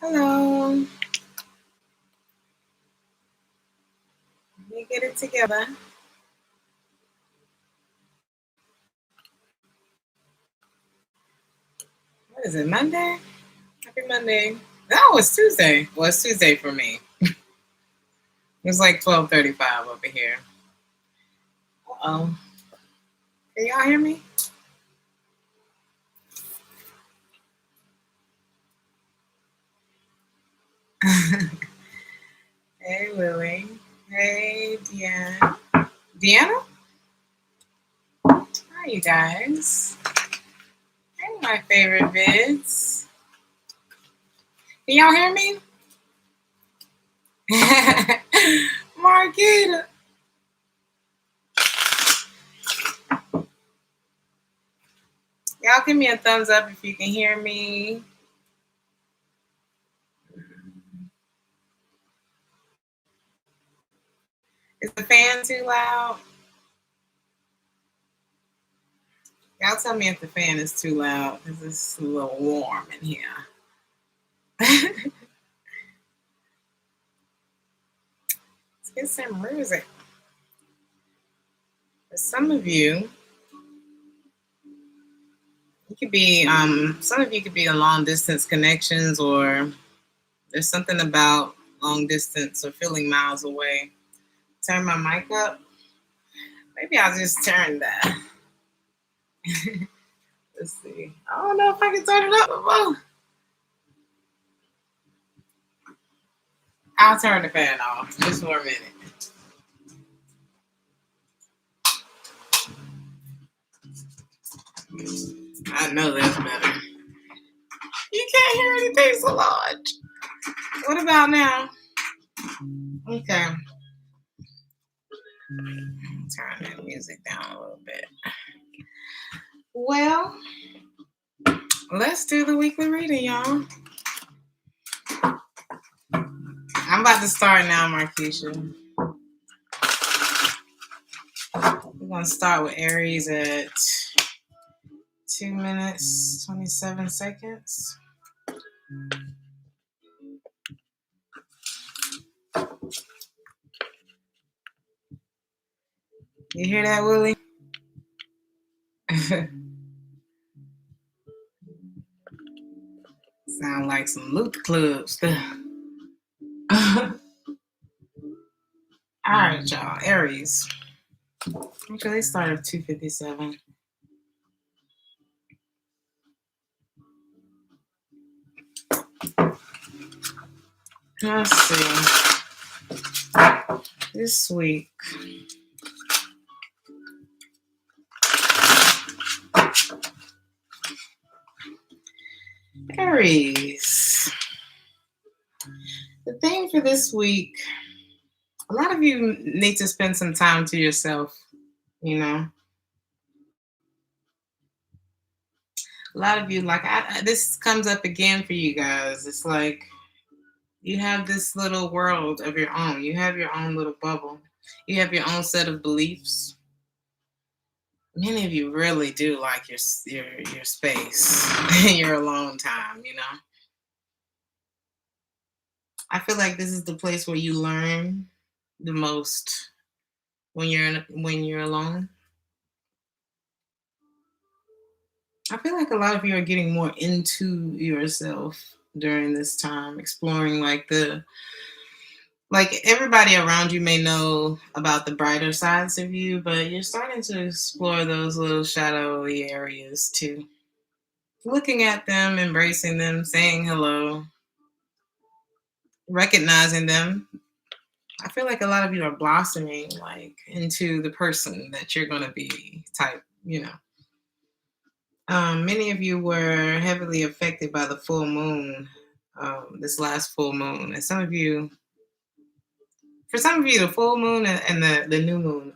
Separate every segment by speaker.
Speaker 1: Hello. Let me get it together. What is it, Monday? Happy Monday. No, it's Tuesday. Well, it's Tuesday for me. It's like 12:35 over here. Uh-oh. Can y'all hear me? Hey, Lily. Hey, Deanna. Deanna? Hi, you guys. Hey, my favorite vids. Can y'all hear me? Marquita. Y'all give me a thumbs up if you can hear me. Is the fan too loud? Y'all tell me if the fan is too loud because it's a little warm in here. Let's get some music. For some of you, it could be some of you could be in long distance connections, or there's something about long distance or feeling miles away. Turn my mic up. Maybe I'll just turn that. Let's see. I don't know if I can turn it up. I'll turn the fan off just for a minute. I know that's better. You can't hear anything so large. What about now? Okay. Turn that music down a little bit. Well, let's do the weekly reading, y'all. I'm about to start now, Markeisha. We're going to start with Aries at 2 minutes, 27 seconds. You hear that, Willie? Sound like some loot club stuff. All right, y'all. Aries. Actually, they started at 2:57. Let's see. This week. Aries. The theme for this week, a lot of you need to spend some time to yourself, you know. A lot of you, like, this comes up again for you guys. It's like you have this little world of your own. You have your own little bubble. You have your own set of beliefs. Many of you really do like your space, your alone time, you know. I feel like this is the place where you learn the most when you're alone. I feel like a lot of you are getting more into yourself during this time, exploring like everybody around you may know about the brighter sides of you, but you're starting to explore those little shadowy areas too. Looking at them, embracing them, saying hello, recognizing them. I feel like a lot of you are blossoming like into the person that you're going to be type, you know. Many of you were heavily affected by the full moon, this last full moon. And for some of you, the full moon and the new moon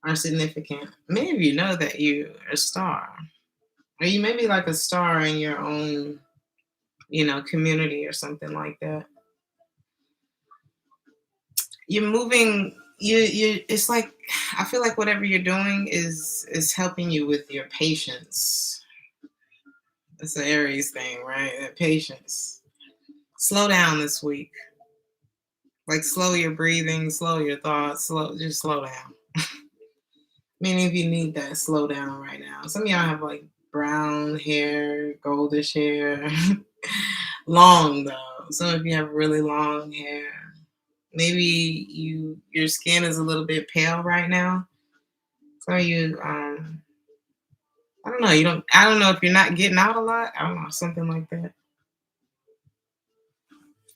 Speaker 1: are significant. Many of you know that you're a star, or you may be like a star in your own, you know, community or something like that. You're moving. It's like I feel like whatever you're doing is helping you with your patience. That's an Aries thing, right? That patience. Slow down this week. Like slow your breathing, slow your thoughts, just slow down. Many of you need that slow down right now. Some of y'all have like brown hair, goldish hair. Long though. Some of you have really long hair. Maybe your skin is a little bit pale right now. So you I don't know, I don't know if you're not getting out a lot. I don't know, something like that.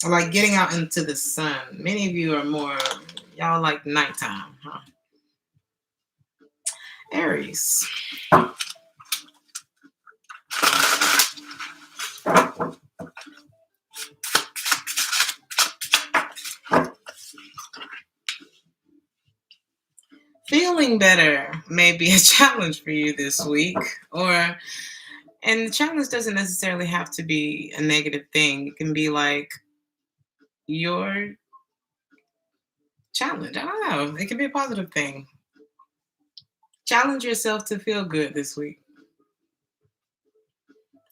Speaker 1: Or like getting out into the sun. Many of you are more y'all like nighttime, huh? Aries. Feeling better may be a challenge for you this week, and the challenge doesn't necessarily have to be a negative thing. It can be like your challenge. I don't know. It can be a positive thing. Challenge yourself to feel good this week.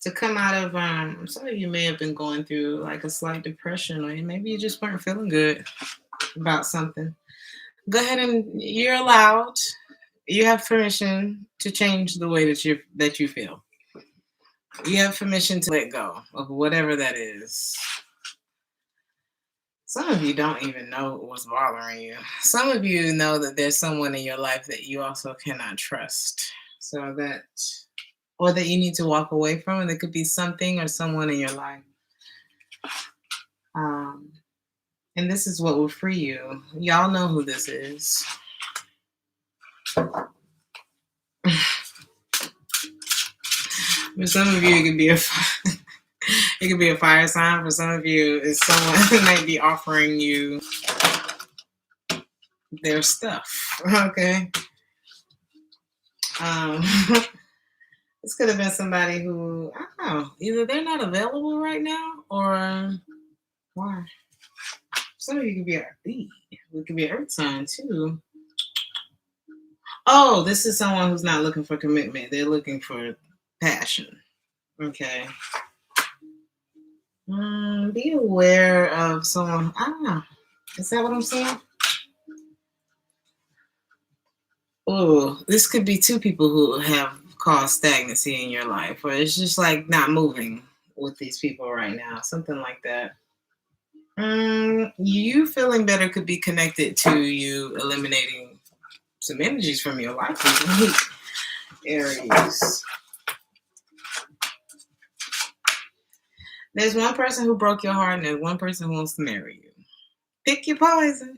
Speaker 1: To come out of some of you may have been going through like a slight depression, or maybe you just weren't feeling good about something. Go ahead and you're allowed. You have permission to change the way that you feel. You have permission to let go of whatever that is. Some of you don't even know what's bothering you. Some of you know that there's someone in your life that you also cannot trust. Or that you need to walk away from, and it could be something or someone in your life. And this is what will free you. Y'all know who this is. For some of you, it could be a fire sign. For some of you, it's someone who might be offering you their stuff. Okay. This could have been somebody who, I don't know, either they're not available right now, or why? Some of you could be it could be an earth sign too. Oh, this is someone who's not looking for commitment. They're looking for passion. Okay. Be aware of someone. I don't know. Is that what I'm saying? Oh, this could be two people who have caused stagnancy in your life, or it's just like not moving with these people right now. Something like that. You feeling better could be connected to you eliminating some energies from your life this week, Aries. There's one person who broke your heart, and there's one person who wants to marry you. Pick your poison.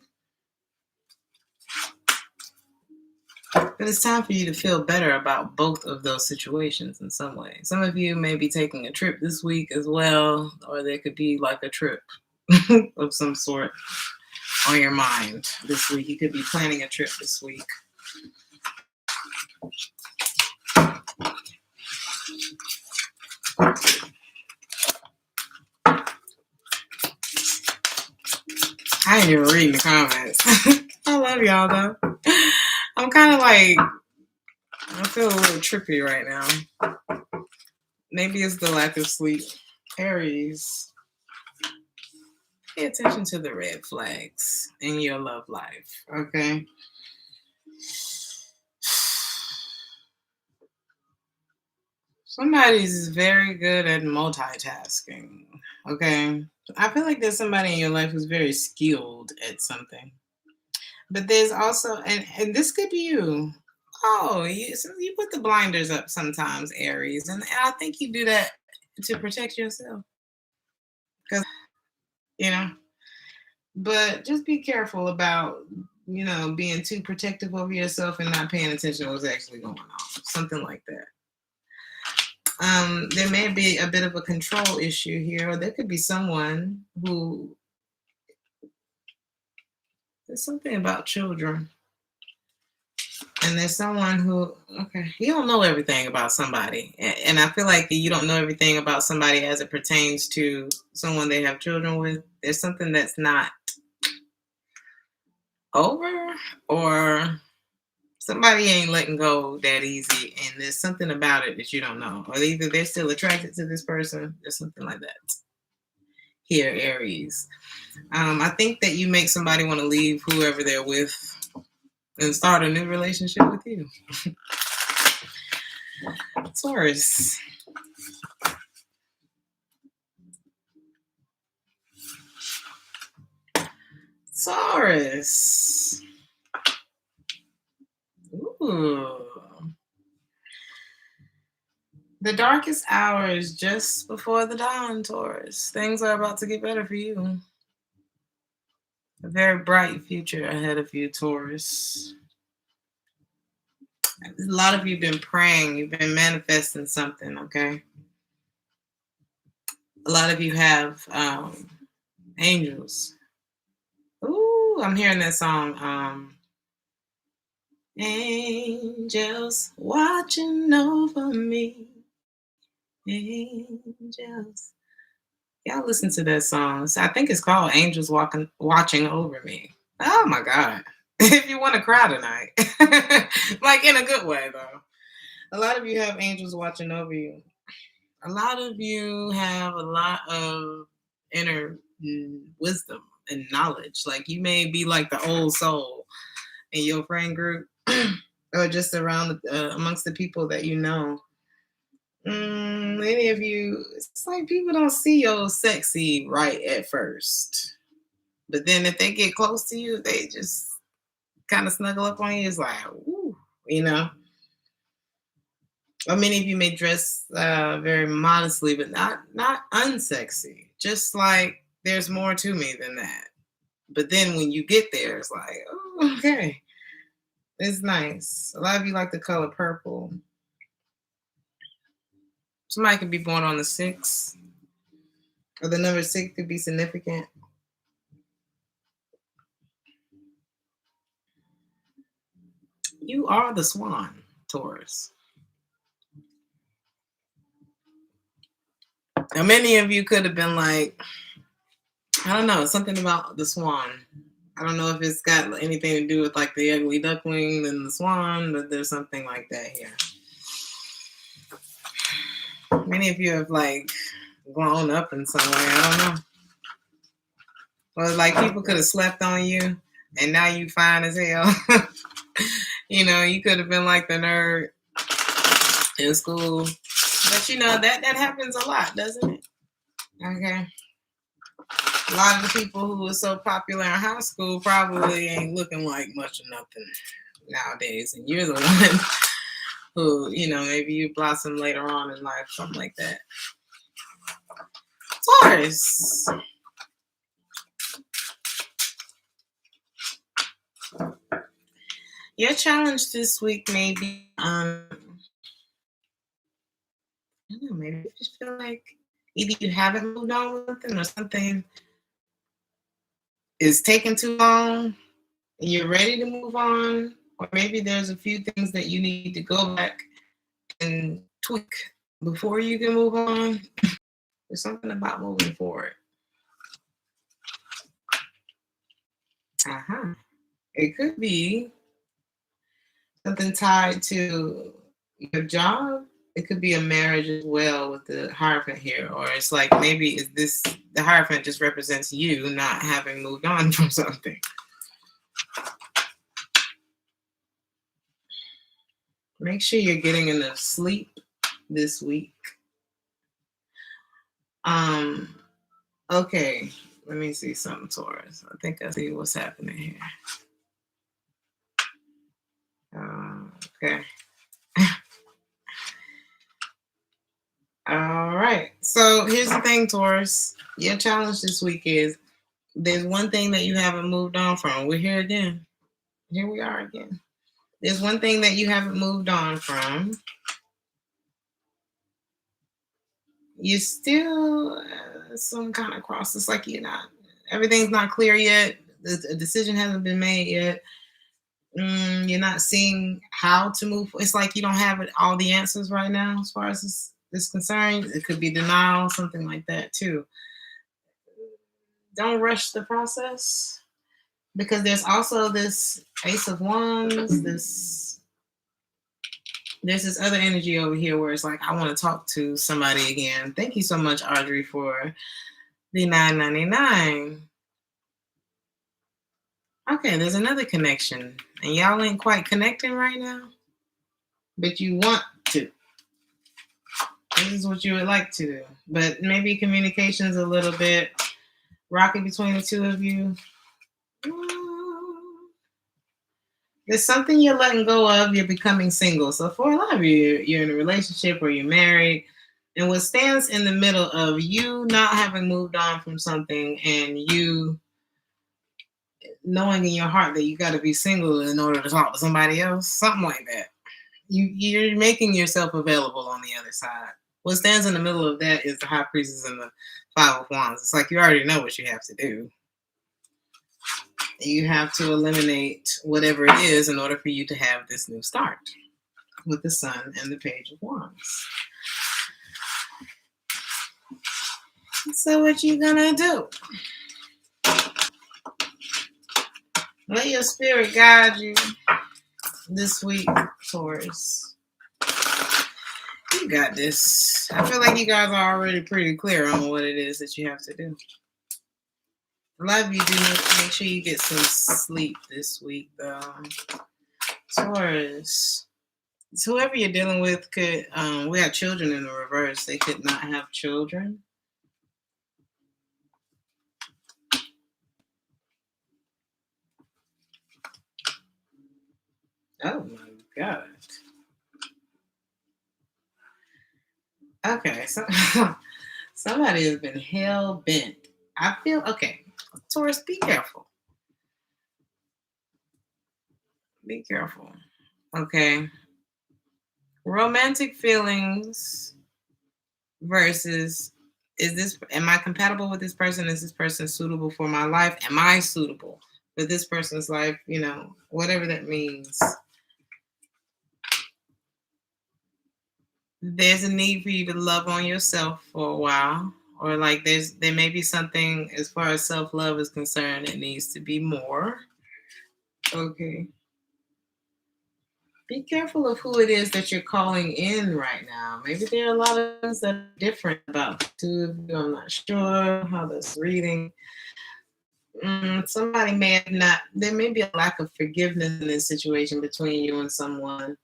Speaker 1: But it's time for you to feel better about both of those situations in some way. Some of you may be taking a trip this week as well, or there could be like a trip of some sort on your mind this week. You could be planning a trip this week. I ain't even reading the comments. I love y'all though. I'm kind of like, I feel a little trippy right now. Maybe it's the lack of sleep. Aries, pay attention to the red flags in your love life, okay? Somebody's very good at multitasking, okay? I feel like there's somebody in your life who's very skilled at something. But there's also, and this could be you. Oh, you put the blinders up sometimes, Aries. And I think you do that to protect yourself. Because, but just be careful about, being too protective over yourself and not paying attention to what's actually going on. Something like that. There may be a bit of a control issue here, or there could be someone who, there's something about children. And there's someone who, you don't know everything about somebody. And I feel like you don't know everything about somebody as it pertains to someone they have children with. There's something that's not over, or somebody ain't letting go that easy. And there's something about it that you don't know. Or either they're still attracted to this person or something like that. here, Aries. I think that you make somebody want to leave whoever they're with and start a new relationship with you. Taurus. Taurus. Ooh. The darkest hour is just before the dawn, Taurus. Things are about to get better for you. A very bright future ahead of you, Taurus. A lot of you have been praying. You've been manifesting something, okay? A lot of you have angels. Ooh, I'm hearing that song. Angels watching over me. Angels. Y'all listen to that song. I think it's called Angels Watching Over Me. Oh my God. If you want to cry tonight. Like in a good way, though. A lot of you have angels watching over you. A lot of you have a lot of inner wisdom and knowledge. Like you may be like the old soul in your friend group or just around amongst the people that you know. Many of you, it's like people don't see your sexy right at first. But then if they get close to you, they just kind of snuggle up on you. It's like, ooh, you know. Or many of you may dress very modestly, but not unsexy. Just like there's more to me than that. But then when you get there, it's like, oh, okay. It's nice. A lot of you like the color purple. Somebody could be born on the 6th, or the number 6 could be significant. You are the swan, Taurus. Now, many of you could have been like, I don't know, something about the swan. I don't know if it's got anything to do with like the ugly duckling and the swan, but there's something like that here. Many of you have like grown up in some way. I don't know. Well, like people could have slept on you and now you fine as hell. You know, you could have been like the nerd in school. But you know, that happens a lot, doesn't it? Okay. A lot of the people who were so popular in high school probably ain't looking like much of nothing nowadays. And you're the one who, you know, maybe you blossom later on in life, something like that. Taurus. Your challenge this week may be, I don't know, maybe you just feel like either you haven't moved on with something or something is taking too long and you're ready to move on, or maybe there's a few things that you need to go back and tweak before you can move on. There's something about moving forward. It could be something tied to your job. It could be a marriage as well with the Hierophant here. Or it's like maybe is this the Hierophant just represents you not having moved on from something. Make sure you're getting enough sleep this week. Okay, let me see something, Taurus. I think I see what's happening here. Okay. All right. So here's the thing, Taurus. Your challenge this week is there's one thing that you haven't moved on from. We're here again. Here we are again. There's one thing that you haven't moved on from. You still some kind of cross. It's like you're not. Everything's not clear yet. The decision hasn't been made yet. You're not seeing how to move. It's like you don't have all the answers right now as far as this is concerned. It could be denial, something like that too. Don't rush the process because there's also this Ace of Wands. There's this other energy over here where it's like I want to talk to somebody again. Thank you so much, Audrey, for The 999. Okay, there's another connection. And y'all ain't quite connecting right now, but you want to. This is what you would like to do. But maybe communication's a little bit rocky between the two of you. There's something you're letting go of. You're becoming single. So for a lot of you, you're in a relationship or you're married. And what stands in the middle of you not having moved on from something and you knowing in your heart that you got to be single in order to talk to somebody else, something like that. You're making yourself available on the other side. What stands in the middle of that is the High Priestess and the Five of Wands. It's like you already know what you have to do. You have to eliminate whatever it is in order for you to have this new start with the Sun and the Page of Wands. So what you gonna do? Let your spirit guide you this week, Taurus. You got this. I feel like you guys are already pretty clear on what it is that you have to do. A lot of you do need to make sure you get some sleep this week, though. Taurus. So whoever you're dealing with could, we have children in the reverse. They could not have children. Oh my God. Okay, so somebody has been hell bent. I feel, okay, Taurus, be careful. Be careful. Okay. Romantic feelings versus am I compatible with this person? Is this person suitable for my life? Am I suitable for this person's life? You know, whatever that means. There's a need for you to love on yourself for a while. Or like there may be something as far as self-love is concerned, it needs to be more. Okay. Be careful of who it is that you're calling in right now. Maybe there are a lot of things that are different about the two of you. I'm not sure how that's reading. Somebody may have not, there may be a lack of forgiveness in this situation between you and someone.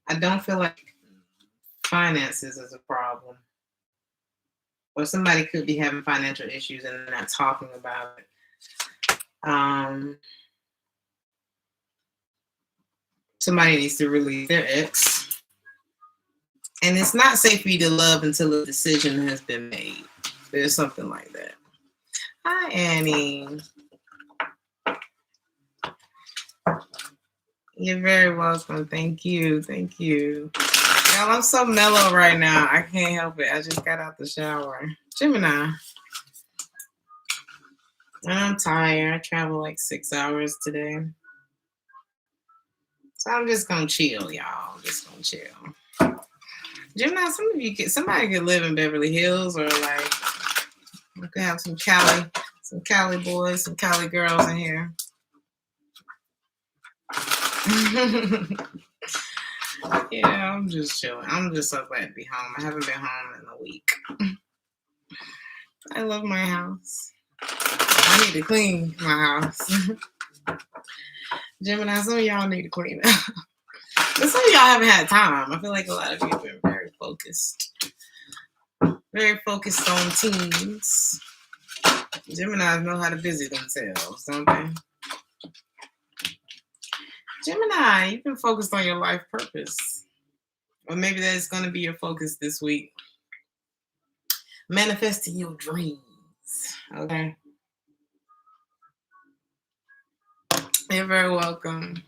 Speaker 1: I don't feel like finances is a problem. Or somebody could be having financial issues and not talking about it. Somebody needs to release their ex. And it's not safe for you to love until a decision has been made. There's something like that. Hi, Annie. You're very welcome. Thank you. Thank you. Y'all, I'm so mellow right now. I can't help it. I just got out the shower. Gemini. I'm tired. I traveled like 6 hours today. So I'm just going to chill, y'all. I'm just going to chill. Gemini, somebody could live in Beverly Hills or like, we could have some Cali boys, some Cali girls in here. Yeah, I'm just chilling. I'm just so glad to be home. I haven't been home in a week. I love my house. I need to clean my house. Gemini, some of y'all need to clean up. But some of y'all haven't had time. I feel like a lot of you have been very focused. Very focused on teams. Geminis know how to busy themselves, don't they? Gemini, you've been focused on your life purpose. Or maybe that's going to be your focus this week. Manifesting your dreams. Okay. You're very welcome.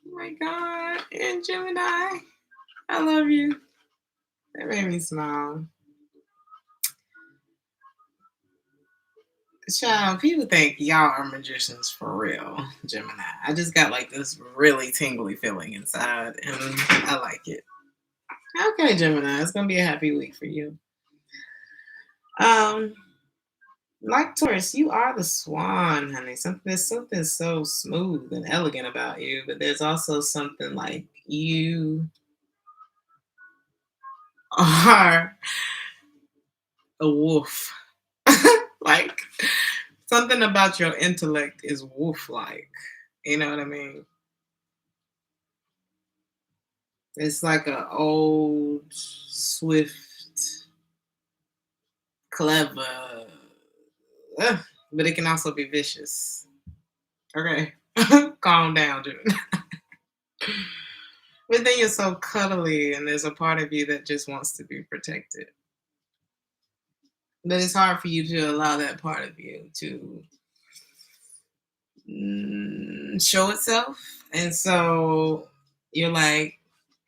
Speaker 1: Oh my God. And Gemini, I love you. That made me smile. Child, people think y'all are magicians for real, Gemini. I just got like this really tingly feeling inside, and I like it. Okay, Gemini, it's gonna be a happy week for you. Like Taurus, you are the swan, honey. There's something so smooth and elegant about you, but there's also something like you are a wolf. Like something about your intellect is wolf-like. You know what I mean? It's like a old, swift, clever, but it can also be vicious. Okay, calm down, dude. But then you're so cuddly, and there's a part of you that just wants to be protected. But it's hard for you to allow that part of you to show itself. And so you're like,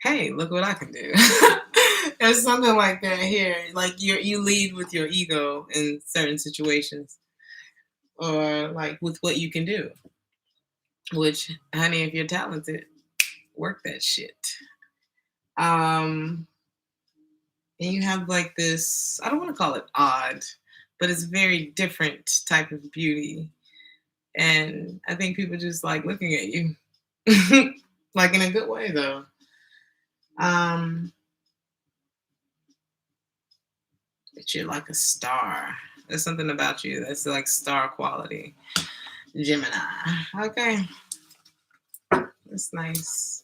Speaker 1: hey, look what I can do. There's something like that here. Like you lead with your ego in certain situations, or like with what you can do. Which, honey, if you're talented, work that shit. And you have like this, I don't want to call it odd, but it's very different type of beauty. And I think people just like looking at you. Like in a good way though. But you're like a star. There's something about you that's like star quality. Gemini. Okay. That's nice.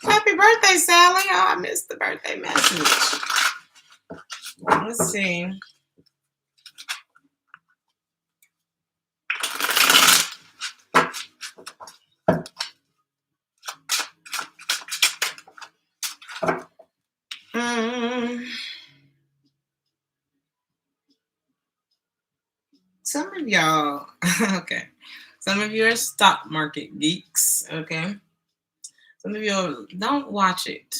Speaker 1: Happy birthday, Sally. Oh, I missed the birthday message. Let's see. Some of y'all, okay. Some of you are stock market geeks, okay? Some of you don't watch it.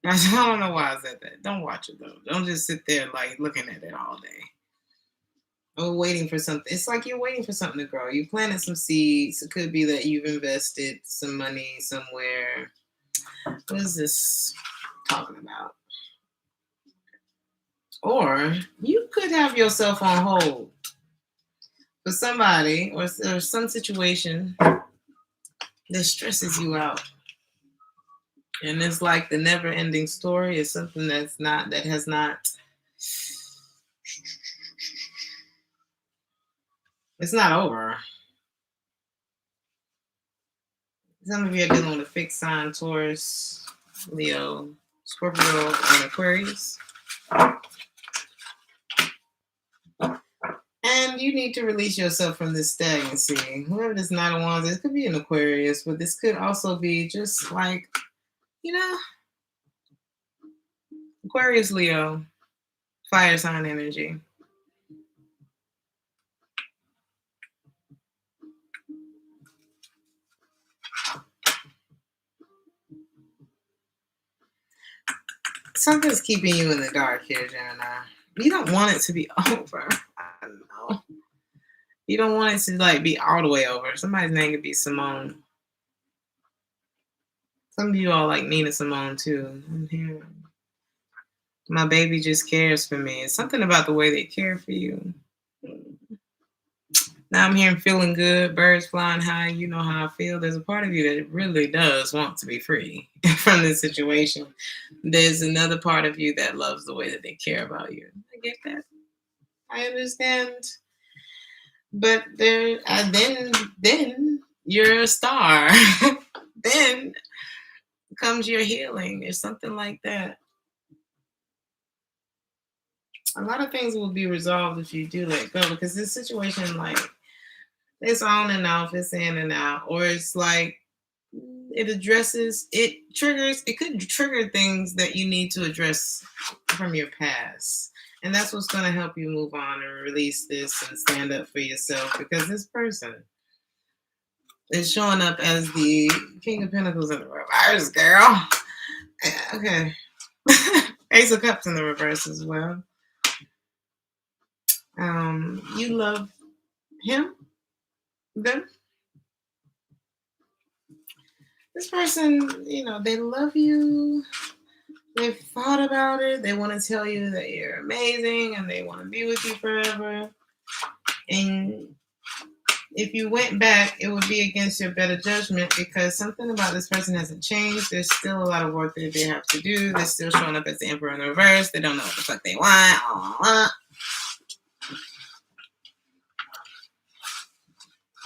Speaker 1: I don't know why I said that. Don't watch it though. Don't just sit there like looking at it all day. Or waiting for something. It's like you're waiting for something to grow. You planted some seeds. It could be that you've invested some money somewhere. What is this talking about? Or you could have yourself on hold for somebody or some situation that stresses you out. And it's like the never ending story is something that has not, it's not over. Some of you are dealing with a fixed sign, Taurus, Leo, Scorpio, and Aquarius. And you need to release yourself from this stagnancy. Whoever this Nine of Wands is, it could be an Aquarius, but this could also be just like, Aquarius, Leo, fire sign energy. Something's keeping you in the dark here, Gemini. You don't want it to be over. I don't know. You don't want it to like be all the way over. Somebody's name could be Simone. Some of you all like Nina Simone too. I'm hearing my baby just cares for me. It's something about the way they care for you. Now I'm hearing feeling good, birds flying high. You know how I feel. There's a part of you that really does want to be free from this situation. There's another part of you that loves the way that they care about you. I get that. I understand. But then you're a star. Then comes your healing or something like that. A lot of things will be resolved if you do let go, because this situation, like, it's on and off, it's in and out, or it's like it could trigger things that you need to address from your past. And that's what's going to help you move on and release this and stand up for yourself, because this person is showing up as the King of Pentacles in the reverse, girl. Okay. Ace of Cups in the reverse as well. You love him, them. This person, they love you. They've thought about it. They want to tell you that you're amazing and they want to be with you forever. And if you went back, it would be against your better judgment because something about this person hasn't changed. There's still a lot of work that they have to do. They're still showing up as the Emperor in reverse. They don't know what the fuck they want.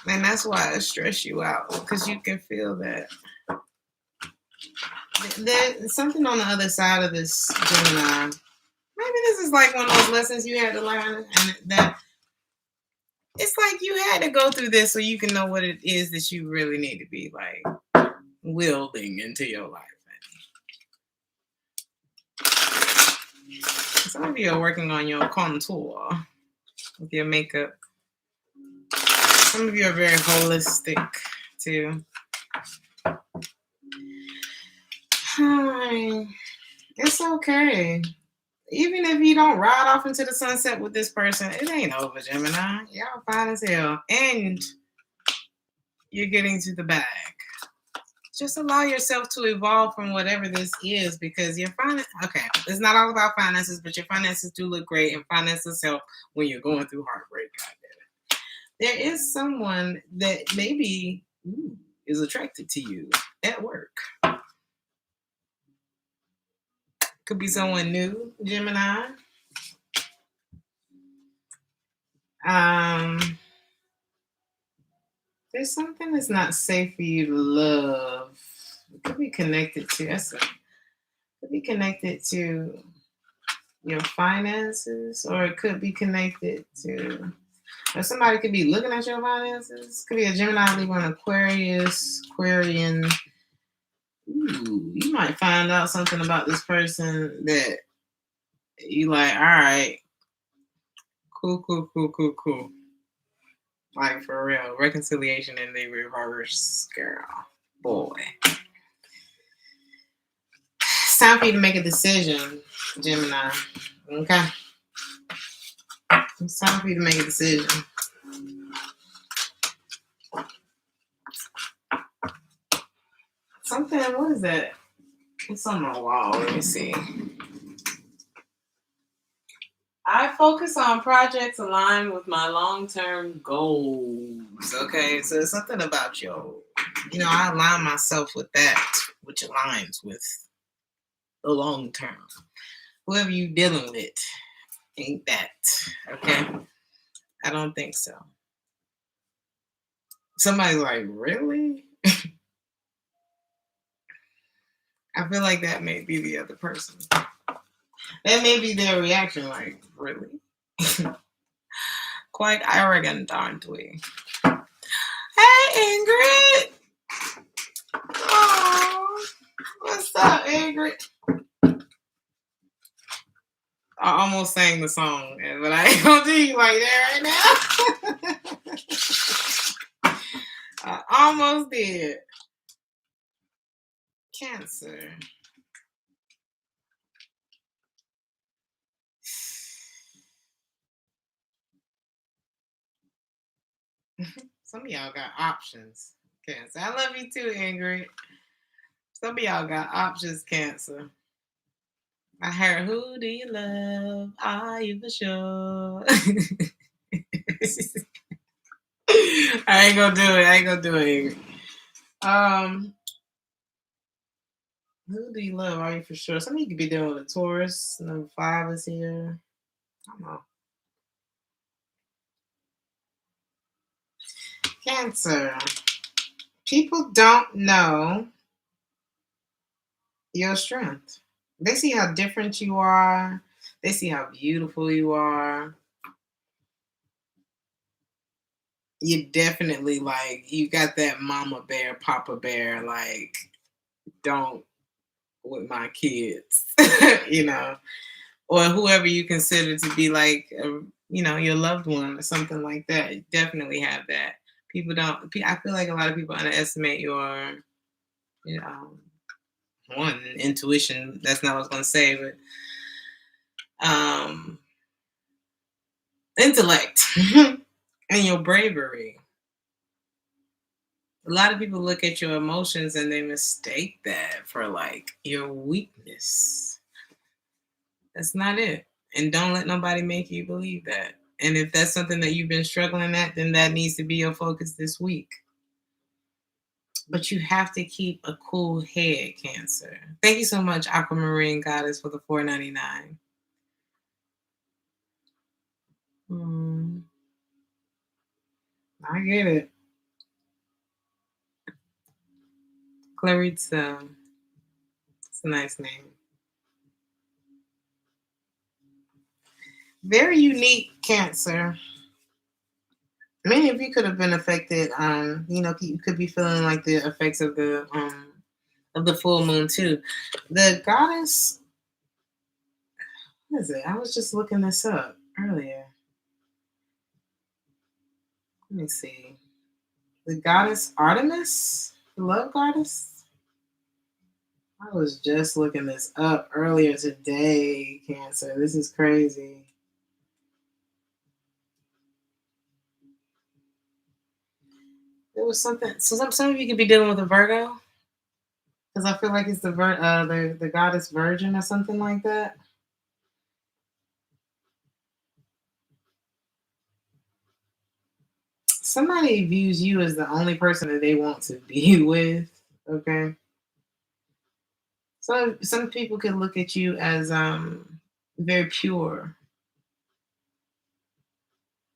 Speaker 1: And that's why it stress you out because you can feel that. There's something on the other side of this Gemini. Maybe this is like one of those lessons you had to learn, and that it's like you had to go through this so you can know what it is that you really need to be like wielding into your life. Some of you are working on your contour with your makeup. Some of you are very holistic too. It's okay. Even if you don't ride off into the sunset with this person, it ain't over, Gemini. Y'all fine as hell. And you're getting to the bag. Just allow yourself to evolve from whatever this is because your finance, okay, it's not all about finances, but your finances do look great and finances help when you're going through heartbreak. There is someone that maybe is attracted to you at work. Could be someone new, Gemini. There's something that's not safe for you to love. It could be connected to your finances, or it could be connected to, or somebody could be looking at your finances. Could be a Gemini, Libra, an Aquarian. Ooh, you might find out something about this person that you like, all right, cool. Like for real, reconciliation in the reverse, girl, boy. It's time for you to make a decision, Gemini. Okay? It's time for you to make a decision. Something, what is that? It's on my wall. Let me see. I focus on projects aligned with my long-term goals. Okay, so it's something about I align myself with that, which aligns with the long term. Whoever you dealing with, ain't that okay? I don't think so. Somebody's like, really? I feel like that may be the other person. That may be their reaction, like, really? Quite arrogant, aren't we? Hey, Ingrid! Oh, what's up, Ingrid? I almost sang the song, but I ain't gonna do you like that right now. I almost did. Cancer. Some of y'all got options, Cancer. I love you too, Ingrid. Some of y'all got options, Cancer. I heard, who do you love? Are you for sure? I ain't gonna do it, Ingrid. Who do you love? Are you for sure? Some of you could be dealing with a Taurus. Number 5 is here. I don't know. Cancer. People don't know your strength. They see how different you are. They see how beautiful you are. You definitely you got that mama bear, papa bear, don't with my kids, or whoever you consider to be your loved one or something like that. You definitely have that. I feel like a lot of people underestimate your, one, intuition. That's not what I was going to say, but intellect and your bravery. A lot of people look at your emotions and they mistake that for your weakness. That's not it. And don't let nobody make you believe that. And if that's something that you've been struggling at, then that needs to be your focus this week. But you have to keep a cool head, Cancer. Thank you so much, Aquamarine Goddess, for the $4.99. I get it. Claritza. It's a nice name. Very unique, Cancer. Many of you could have been affected. You could be feeling like the effects of the full moon too. The goddess, what is it? I was just looking this up earlier. Let me see. The goddess Artemis, the love goddess. I was just looking this up earlier today, Cancer. This is crazy. There was something. So some of you could be dealing with a Virgo, because I feel like it's the goddess Virgin or something like that. Somebody views you as the only person that they want to be with. Okay. So some people could look at you as very pure.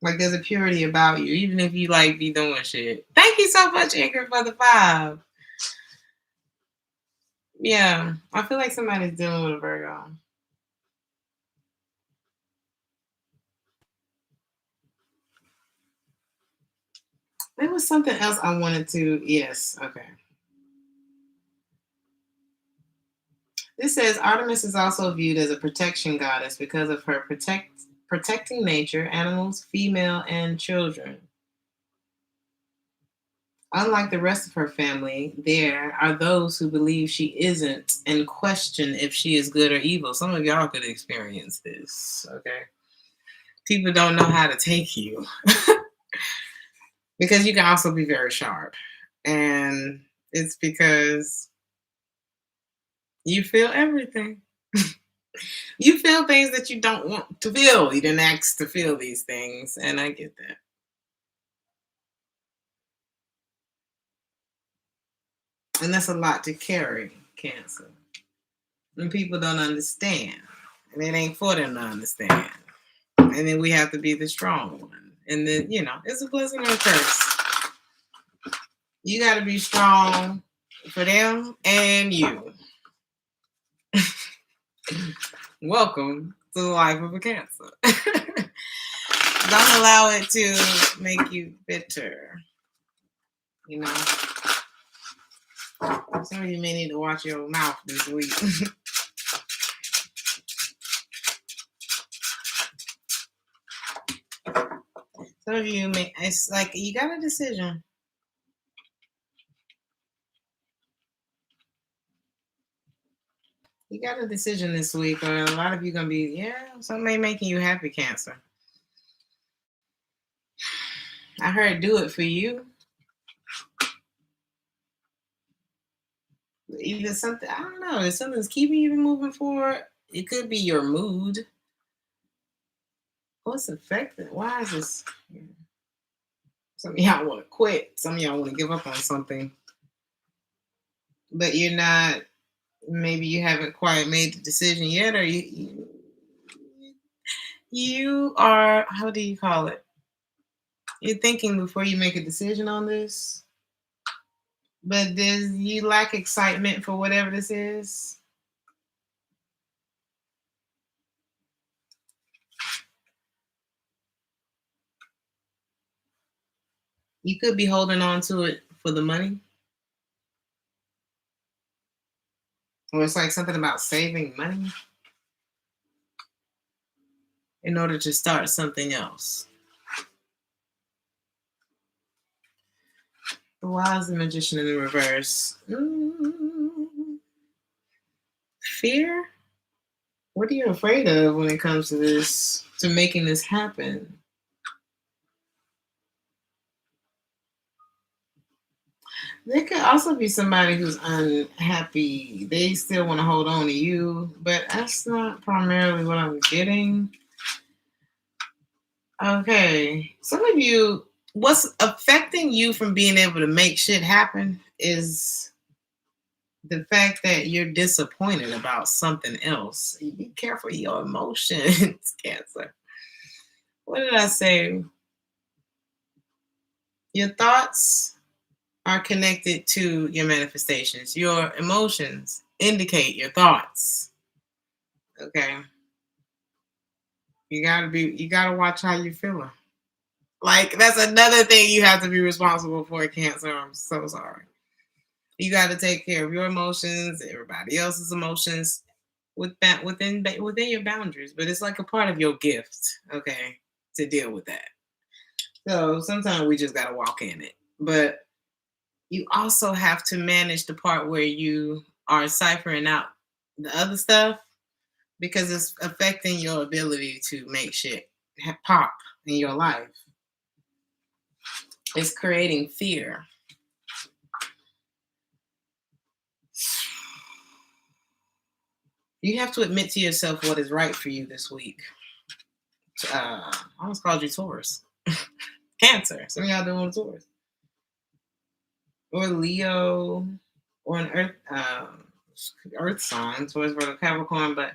Speaker 1: Like there's a purity about you, even if you like be doing shit. Thank you so much, Ingrid, for the 5. Yeah, I feel like somebody's dealing with a Virgo. There was something else I wanted to. Yes, okay. This says Artemis is also viewed as a protection goddess because of her protecting nature, animals, female, and children. Unlike the rest of her family, there are those who believe she isn't and question if she is good or evil. Some of y'all could experience this, okay? People don't know how to take you because you can also be very sharp. And it's because you feel everything. You feel things that you don't want to feel. You didn't ask to feel these things, and I get that. And that's a lot to carry, Cancer. And people don't understand. And it ain't for them to understand. And then we have to be the strong one. And then, it's a blessing or a curse. You got to be strong for them and you. Welcome to the life of a Cancer. Don't allow it to make you bitter. Some of you may need to watch your mouth this week. Some of you it's like you got a decision. You got a decision this week, or a lot of you gonna be, something making you happy, Cancer. I heard do it for you. Either something, I don't know, if something's keeping you from moving forward, it could be your mood. What's affected? Why is this? Some of y'all want to quit. Some of y'all want to give up on something. But you're not, maybe you haven't quite made the decision yet, or you are, how do you call it? You're thinking before you make a decision on this. But does you lack excitement for whatever this is? You could be holding on to it for the money. Or it's like something about saving money in order to start something else. Why is the Magician in the reverse? Fear? What are you afraid of when it comes to this, to making this happen? There could also be somebody who's unhappy. They still want to hold on to you, but that's not primarily what I'm getting. Okay. Some of you, what's affecting you from being able to make shit happen is the fact that you're disappointed about something else. You be careful of your emotions, Cancer. What did I say? Your thoughts are connected to your manifestations. Your emotions indicate your thoughts. Okay. You gotta watch how you're feeling. Like, that's another thing you have to be responsible for, Cancer. I'm so sorry. You got to take care of your emotions, everybody else's emotions, within your boundaries. But it's like a part of your gift, okay, to deal with that. So sometimes we just got to walk in it. But you also have to manage the part where you are ciphering out the other stuff, because it's affecting your ability to make shit pop in your life. It's creating fear. You have to admit to yourself what is right for you this week. I almost called you Taurus. Cancer. Some of y'all doing Taurus. Or Leo, or an Earth sign, Taurus, Virgo, Capricorn. But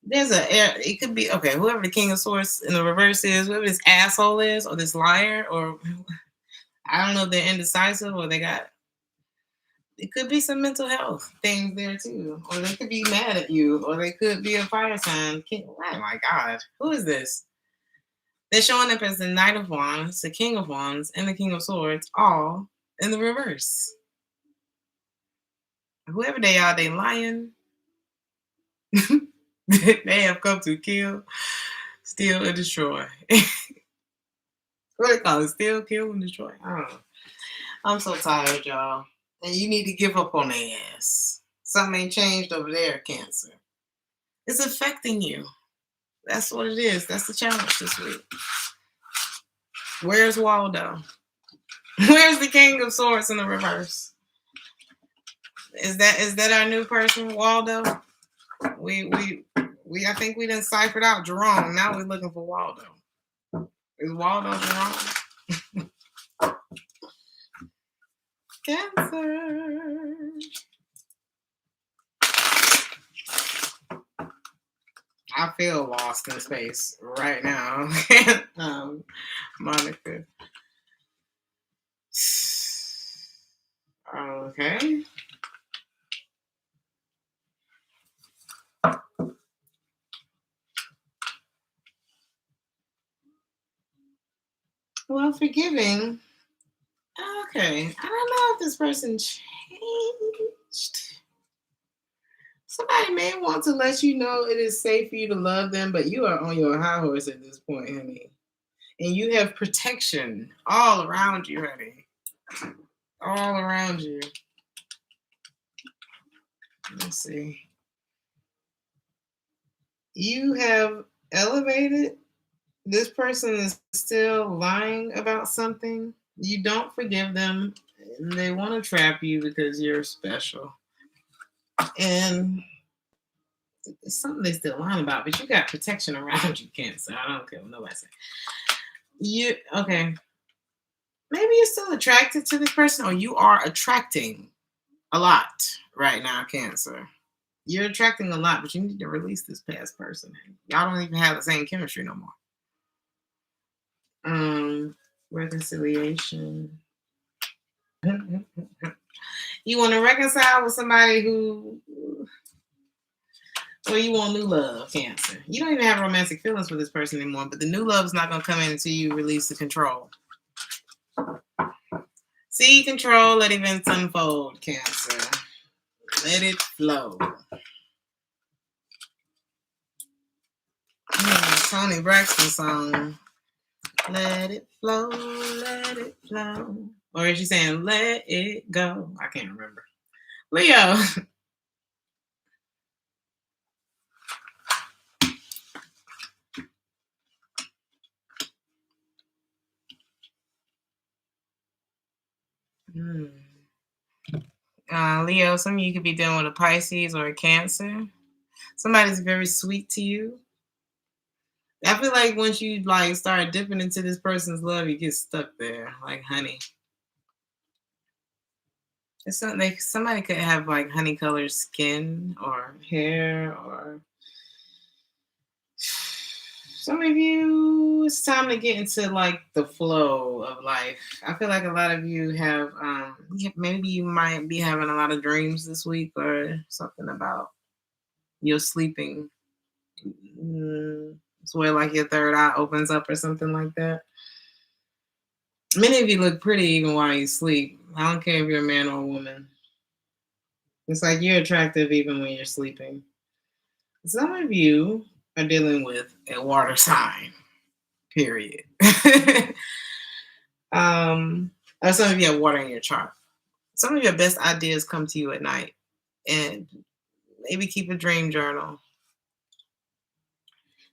Speaker 1: it could be, okay, whoever the King of Swords in the reverse is, whoever this asshole is, or this liar, or I don't know if they're indecisive, or it could be some mental health things there too. Or they could be mad at you, or they could be a fire sign. Oh my God, who is this? They're showing up as the Knight of Wands, the King of Wands, and the King of Swords, all in the reverse. Whoever they are, they lying. They have come to kill, steal, and destroy. What do they call it? Steal, kill, and destroy? I don't know. I'm so tired, y'all. And you need to give up on their ass. Something ain't changed over there, Cancer. It's affecting you. That's what it is. That's the challenge this week. Where's Waldo? Where's the King of Swords in the reverse? Is that our new person, Waldo? I think we done ciphered out Jerome. Now we're looking for Waldo. Is Waldo Jerome? Cancer. I feel lost in space right now. Monica. Okay. Well, forgiving. Okay. I don't know if this person changed. Somebody may want to let you know it is safe for you to love them, but you are on your high horse at this point, honey. And you have protection all around you, honey. All around you. Let's see. You have elevated. This person is still lying about something. You don't forgive them. And they want to trap you because you're special. And it's something they're still lying about, but you got protection around you, Cancer. I don't care what nobody says. Okay. Maybe you're still attracted to this person, or you are attracting a lot right now, Cancer. You're attracting a lot, but you need to release this past person. Y'all don't even have the same chemistry no more. Reconciliation. You want to reconcile with somebody or you want new love, Cancer. You don't even have romantic feelings for this person anymore, but the new love is not going to come in until you release the control. See control, let events unfold, Cancer. Let it flow. Tony Braxton song. Let it flow, let it flow. Or is she saying, let it go? I can't remember. Leo. Leo, some of you could be dealing with a Pisces or a Cancer. Somebody's very sweet to you. I feel like once you like start dipping into this person's love, you get stuck there like honey. It's something like somebody could have like honey colored skin or hair, or some of you, it's time to get into like the flow of life. I feel like a lot of you have, maybe you might be having a lot of dreams this week or something about your sleeping. It's where like your third eye opens up or something like that. Many of you look pretty even while you sleep. I don't care if you're a man or a woman. It's like you're attractive even when you're sleeping. Some of you are dealing with a water sign, period. Or some of you have water in your chart. Some of your best ideas come to you at night. And maybe keep a dream journal.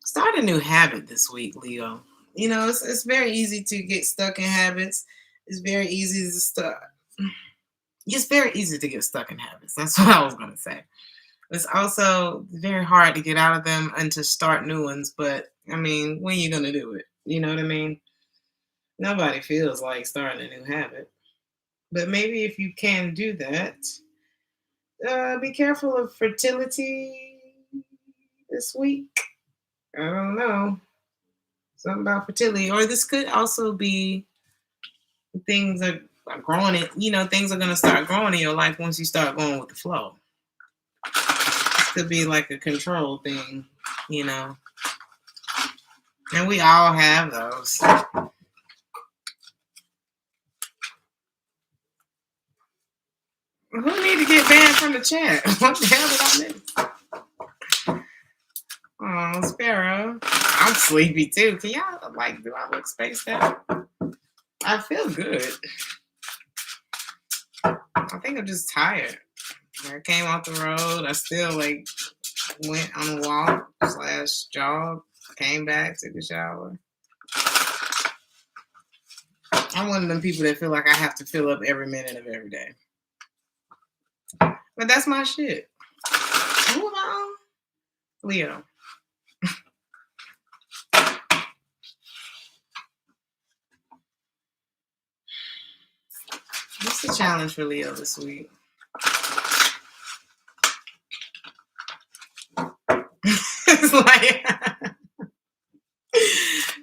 Speaker 1: Start a new habit this week, Leo. You know, it's very easy to get stuck in habits. It's very easy to start. It's very easy to get stuck in habits. That's what I was going to say. It's also very hard to get out of them and to start new ones. But I mean, when are you going to do it? You know what I mean? Nobody feels like starting a new habit. But maybe if you can do that, be careful of fertility this week. I don't know. Something about fertility. Or this could also be things are growing it. You know, things are going to start growing in your life once you start going with the flow. This could be like a control thing, you know. And we all have those. Who need to get banned from the chat? What the hell did I miss? Oh, Sparrow. I'm sleepy too. Can y'all, like, do I look spaced out? I feel good. I think I'm just tired. I came off the road. I still, like, went on a walk / jog. Came back, took a shower. I'm one of them people that feel like I have to fill up every minute of every day. But that's my shit. Who am I on? Leo. What's the challenge for Leo this week? It's like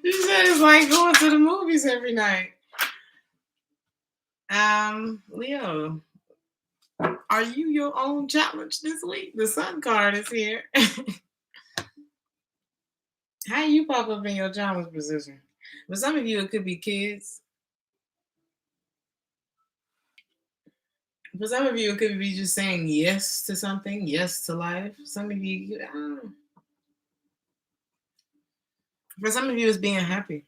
Speaker 1: you said it's like going to the movies every night. Leo, are you your own challenge this week? The Sun card is here. How you pop up in your challenge position? For some of you, it could be kids. For some of you, it could be just saying yes to something, yes to life. Some of you, I don't know. For some of you, it's being happy.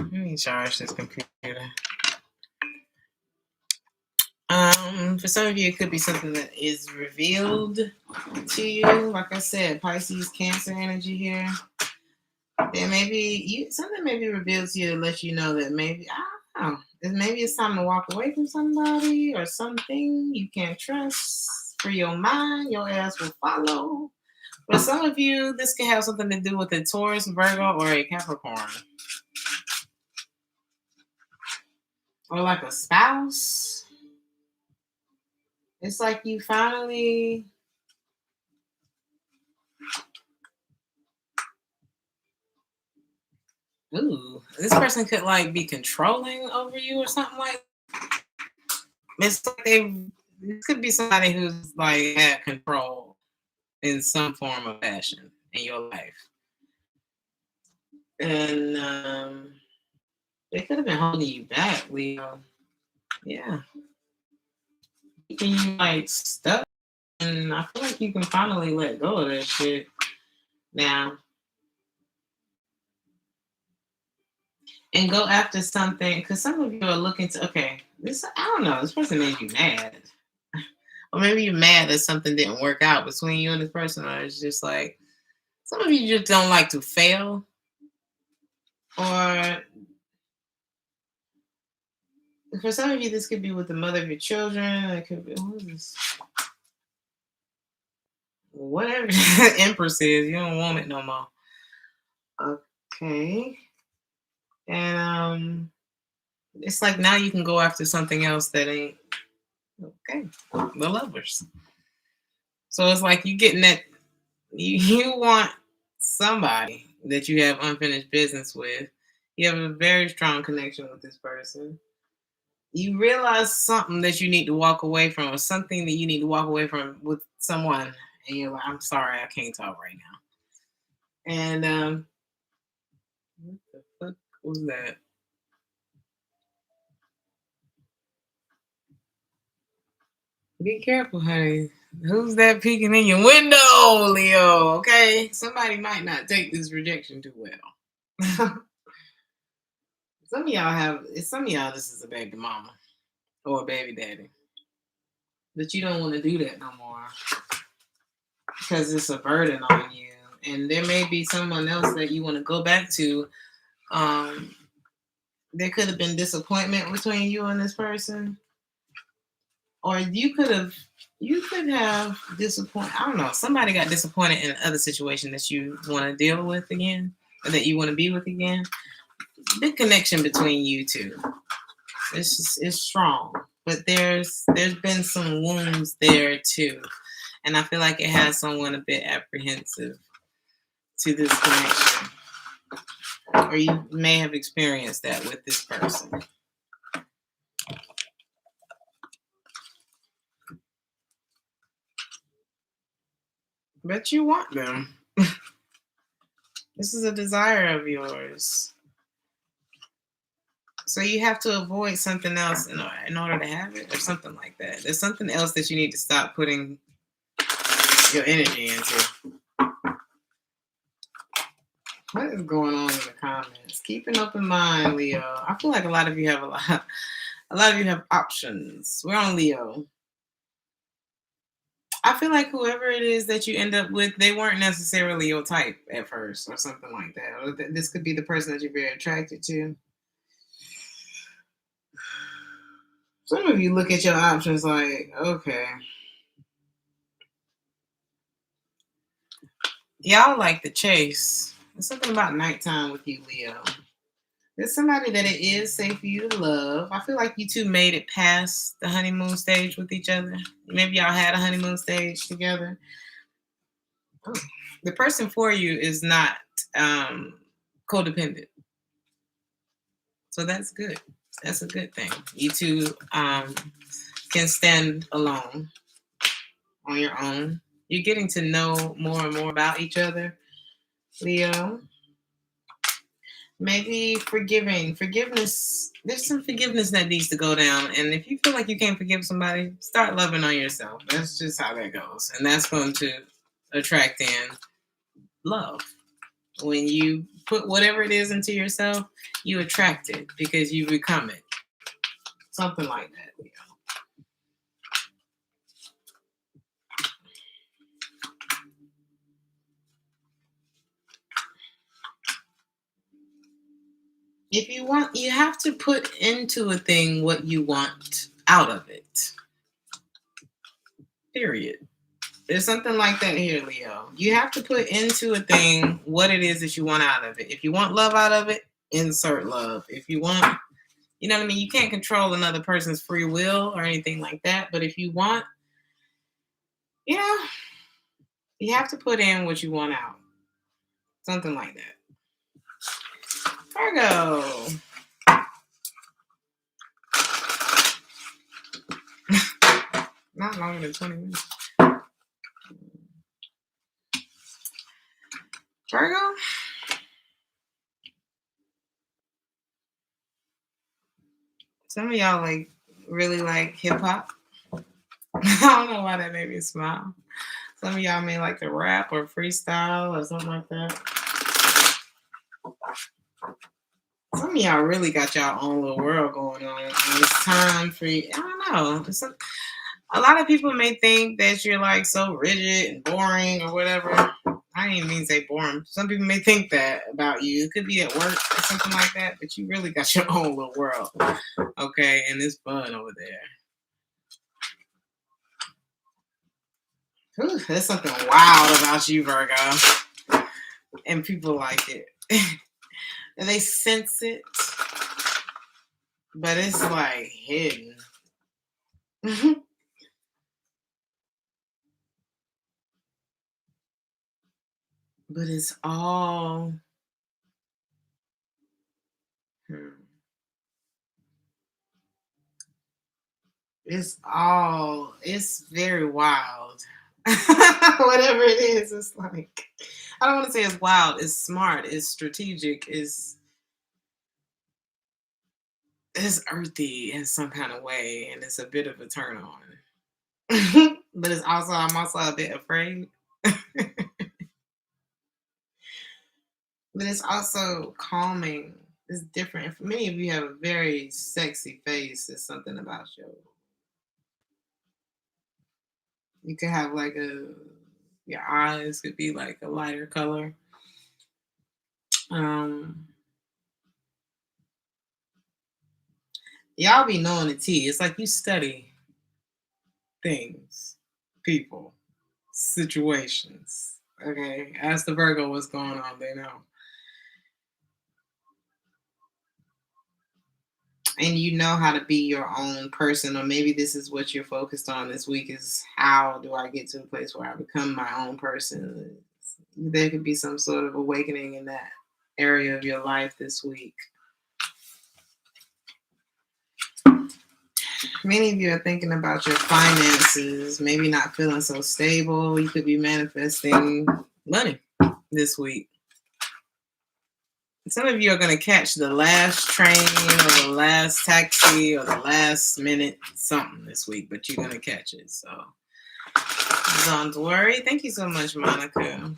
Speaker 1: Let me charge this computer. For some of you, it could be something that is revealed to you. Like I said, Pisces, Cancer energy here. Then maybe something may be revealed to you to let you know that maybe, I don't know, maybe it's time to walk away from somebody or something you can't trust. For your mind, your ass will follow. For some of you, this can have something to do with a Taurus, Virgo, or a Capricorn. Or like a spouse. It's like you finally this person could like be controlling over you or something like that. It's like this could be somebody who's like had control in some form of fashion in your life. And they could have been holding you back, Leo. Yeah. Keeping you like stuck. And I feel like you can finally let go of that shit now. And go after something, because some of you are looking to, okay, this, I don't know, this person made you mad. Or maybe you're mad that something didn't work out between you and this person, or it's just like, some of you just don't like to fail. Or for some of you, this could be with the mother of your children. It could be, who is this? Whatever Empress is, you don't want it no more. Okay. And it's like now you can go after something else that ain't okay. The lovers. So it's like you getting that you want somebody that you have unfinished business with. You have a very strong connection with this person. You realize something that you need to walk away from, or something that you need to walk away from with someone, and you're like, I'm sorry, I can't talk right now. And what the fuck was that? Be careful, honey. Who's that peeking in your window, Leo? Okay, somebody might not take this rejection too well. Some of y'all have. Some of y'all, this is a baby mama or a baby daddy, but you don't want to do that no more because it's a burden on you, and there may be someone else that you want to go back to. There could have been disappointment between you and this person, or you could have disappointed. I don't know. Somebody got disappointed in another situation that you want to deal with again, or that you want to be with again. Big connection between you two. It's strong, but there's been some wounds there too, and I feel like it has someone a bit apprehensive to this connection, or you may have experienced that with this person. But you want them. This is a desire of yours. So you have to avoid something else in order to have it, or something like that. There's something else that you need to stop putting your energy into. What is going on in the comments? Keep an open mind, Leo. I feel like a lot of you have a lot of you have options. We're on Leo. I feel like whoever it is that you end up with, they weren't necessarily your type at first, or something like that. Or this could be the person that you're very attracted to. Some of you look at your options like, okay. Y'all like the chase. There's something about nighttime with you, Leo. There's somebody that it is safe for you to love. I feel like you two made it past the honeymoon stage with each other. Maybe y'all had a honeymoon stage together. Oh. The person for you is not codependent. So that's good. That's a good thing. You two can stand alone on your own. You're getting to know more and more about each other, Leo. Maybe forgiveness. There's some forgiveness that needs to go down. And if you feel like you can't forgive somebody, start loving on yourself. That's just how that goes. And that's going to attract in love. When you put whatever it is into yourself, you attract it because you become it. Something like that, Leo. If you want, you have to put into a thing what you want out of it. Period. There's something like that here, Leo. You have to put into a thing what it is that you want out of it. If you want love out of it, insert love. If you want, you know what I mean? You can't control another person's free will or anything like that. But if you want, you know, you have to put in what you want out. Something like that. Virgo. Not longer than 20 minutes. Virgo. Some of y'all like really like hip hop. I don't know why that made me smile. Some of y'all may like to rap or freestyle or something like that. Some of y'all really got y'all own little world going on. And it's time for you. I don't know. A lot of people may think that you're like so rigid and boring or whatever. I didn't even mean to say boring. Some people may think that about you. It could be at work or something like that, but you really got your own little world. Okay, and it's fun over there. Whew, there's something wild about you, Virgo. And people like it. And they sense it. But it's like hidden. But it's all it's very wild. Whatever it is, it's like I don't want to say it's wild, it's smart, it's strategic, it's earthy in some kind of way, and it's a bit of a turn on. But I'm also a bit afraid. But it's also calming. It's different. For many of you have a very sexy face. It's something about you. You could have like your eyes could be like a lighter color. Y'all be knowing the tea. It's like you study things, people, situations. Okay. Ask the Virgo what's going on, they know. And you know how to be your own person, or maybe this is what you're focused on this week is how do I get to a place where I become my own person? There could be some sort of awakening in that area of your life this week. Many of you are thinking about your finances, maybe not feeling so stable. You could be manifesting money this week. Some of you are going to catch the last train or the last taxi or the last minute something this week, but you're going to catch it. So don't worry. Thank you so much, Monica.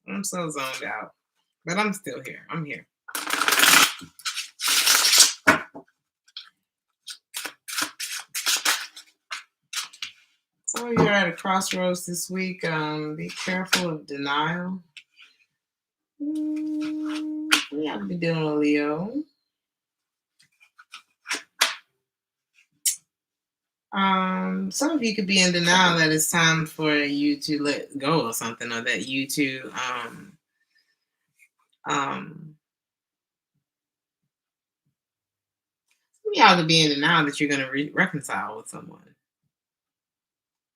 Speaker 1: I'm so zoned out, but I'm still here. I'm here. Some of you are at a crossroads this week. Be careful of denial. We have to be dealing with Leo. Some of you could be in denial that it's time for you to let go of something, or that you to some of y'all could be in denial that you're going to reconcile with someone,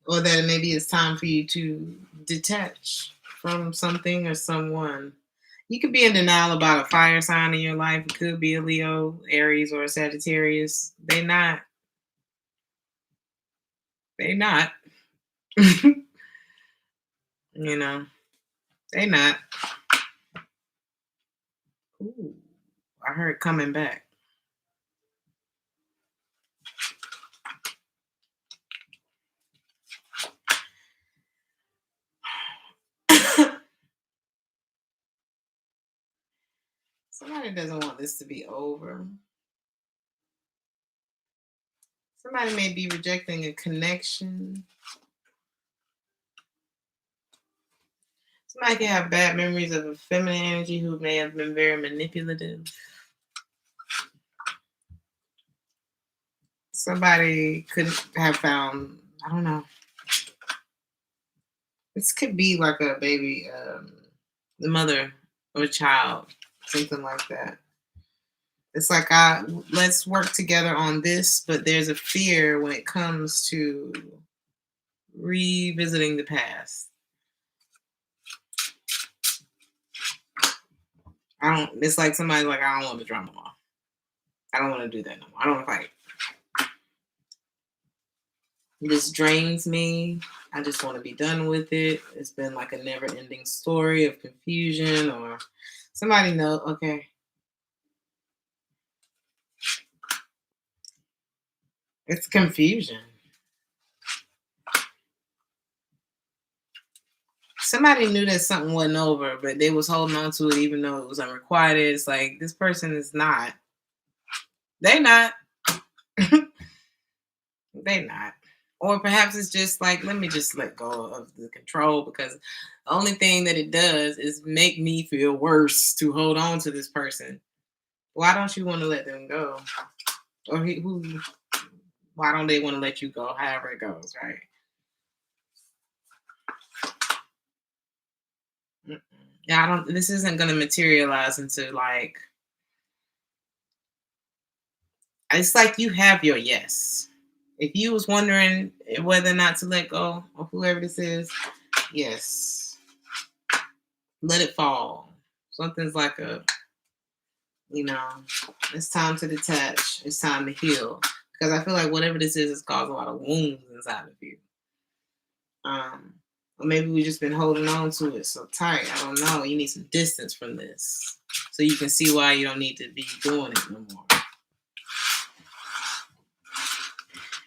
Speaker 1: or that maybe it's time for you to detach from something or someone. You could be in denial about a fire sign in your life. It could be a Leo, Aries, or a Sagittarius. They're not. You know, they not. Ooh, I heard coming back. Somebody doesn't want this to be over. Somebody may be rejecting a connection. Somebody can have bad memories of a feminine energy who may have been very manipulative. Somebody could have found, I don't know. This could be like a baby, the mother of a child, something like that. It's like, let's work together on this, but there's a fear when it comes to revisiting the past. It's like somebody's like, I don't want the drama more. I don't want to do that no more. I don't want to fight. This drains me. I just want to be done with it. It's been like a never-ending story of confusion, or somebody knows, okay. It's confusion. Somebody knew that something wasn't over, but they was holding on to it even though it was unrequited. It's like, this person is not. They not. They not. Or perhaps it's just like, let me just let go of the control, because the only thing that it does is make me feel worse to hold on to this person. Why don't you want to let them go? Or why don't they want to let you go? However it goes, right? Yeah, I don't. This isn't going to materialize into like. It's like you have your yes. If you was wondering whether or not to let go of whoever this is, yes, let it fall. Something's like you know, it's time to detach. It's time to heal. Because I feel like whatever this is caused a lot of wounds inside of you. Or maybe we've just been holding on to it so tight. I don't know. You need some distance from this so you can see why you don't need to be doing it no more.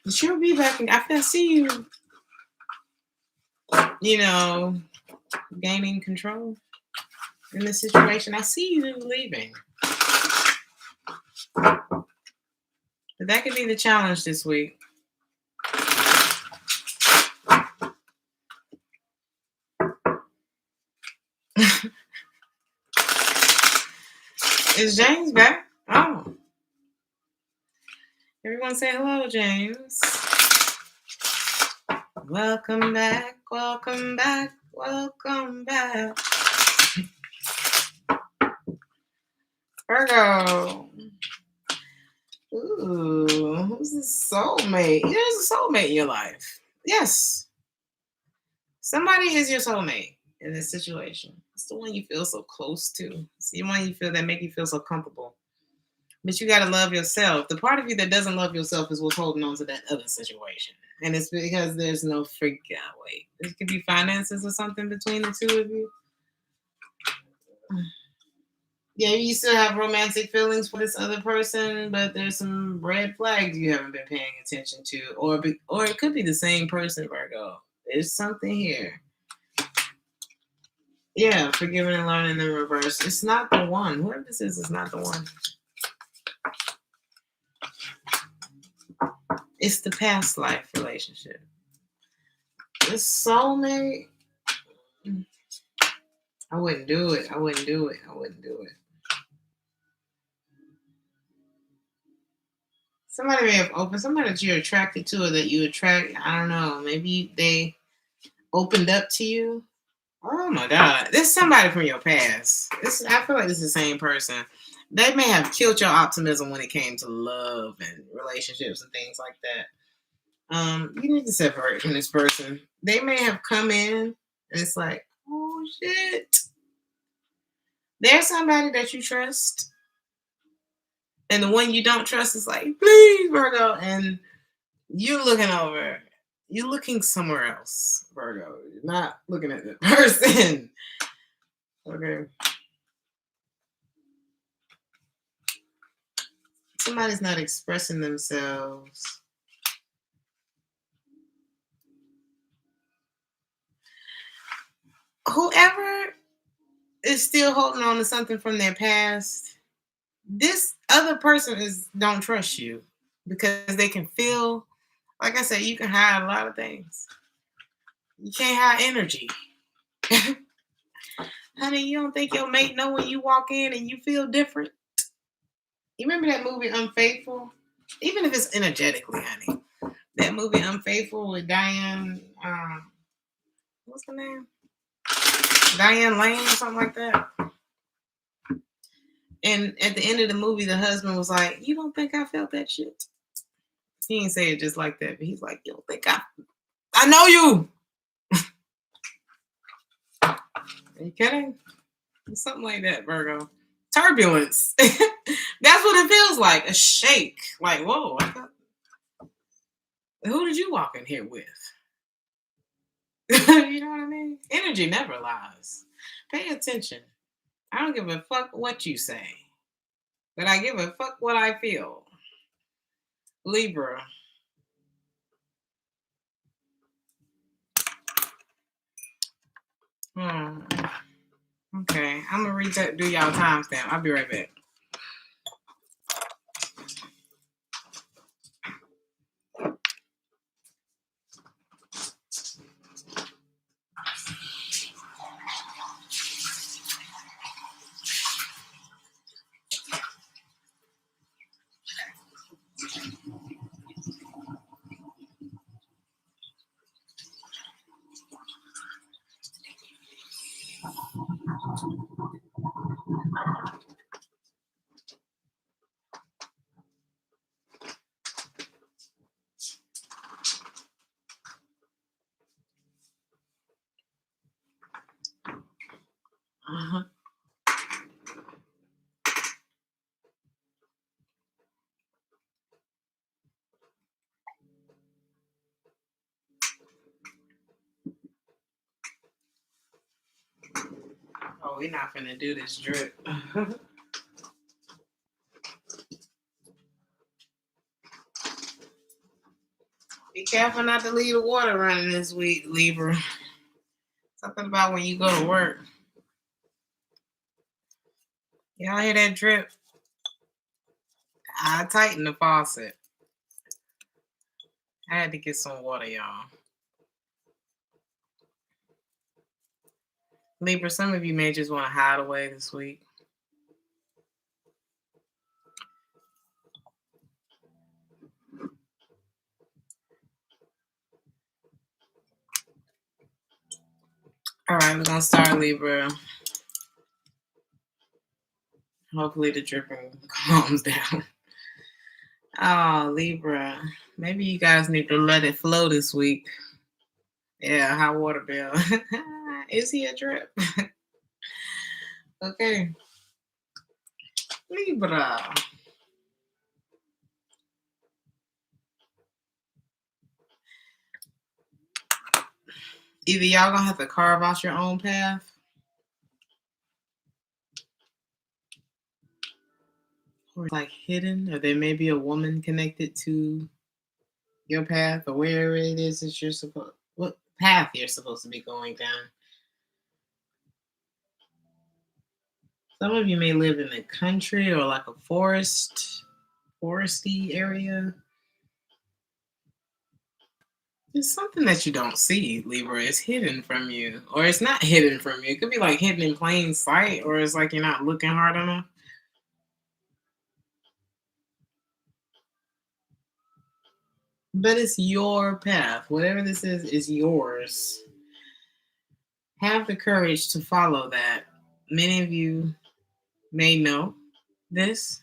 Speaker 1: But she'll be back. I see you, gaining control in this situation. I see you leaving. But that could be the challenge this week. Is James back? Oh. Everyone say hello, James. Welcome back, welcome back, welcome back. Virgo. Ooh, who's the soulmate? There's a soulmate in your life. Yes. Somebody is your soulmate in this situation. It's the one you feel so close to. It's the one you feel that make you feel so comfortable. But you got to love yourself. The part of you that doesn't love yourself is what's holding on to that other situation. And it's because there's no wait. It could be finances or something between the two of you. Yeah, you still have romantic feelings for this other person, but there's some red flags you haven't been paying attention to. Or it could be the same person, Virgo. There's something here. Yeah, forgiving and learning in reverse. It's not the one. Whoever this is not the one. It's the past life relationship. The soulmate. I wouldn't do it. I wouldn't do it. Somebody may have opened, somebody that you're attracted to or that you attract. I don't know. Maybe they opened up to you. Oh my God. This is somebody from your past. I feel like this is the same person. They may have killed your optimism when it came to love and relationships and things like that. You need to separate from this person. They may have come in and it's like, oh shit. There's somebody that you trust. And the one you don't trust is like, please, Virgo. And you're looking somewhere else, Virgo. You're not looking at that person. Okay. Somebody's not expressing themselves. Whoever is still holding on to something from their past, this other person don't trust you because they can feel, like I said, you can hide a lot of things. You can't hide energy. Honey, you don't think your mate know when you walk in and you feel different? You remember that movie Unfaithful? Even if it's energetically, honey. That movie Unfaithful with Diane, what's her name? Diane Lane or something like that. And at the end of the movie, the husband was like, you don't think I felt that shit? He didn't say it just like that, but he's like, you don't think I know you. Are you kidding? Something like that, Virgo. Turbulence. That's what it feels like. A shake. Like, whoa. Who did you walk in here with? You know what I mean? Energy never lies. Pay attention. I don't give a fuck what you say, but I give a fuck what I feel. Libra. Okay, I'm gonna do y'all timestamp. I'll be right back. Uh-huh. Oh, we're not gonna do this drip. Be careful not to leave the water running this week, Libra. Something about when you go to work. Y'all hear that drip? I tightened the faucet. I had to get some water, y'all. Libra, some of you may just want to hide away this week. All right, we're going to start, Libra. Hopefully the dripping calms down. Oh, Libra. Maybe you guys need to let it flow this week. Yeah, high water bill. Is he a drip? Okay. Libra. Either y'all gonna have to carve out your own path, or like hidden, or there may be a woman connected to your path, or wherever it is that you're supposed, what path you're supposed to be going down. Some of you may live in the country or like a foresty area. It's something that you don't see, Libra. It's hidden from you, or it's not hidden from you. It could be like hidden in plain sight, or it's like you're not looking hard enough. But it's your path. Whatever this is yours. Have the courage to follow that. Many of you may know this.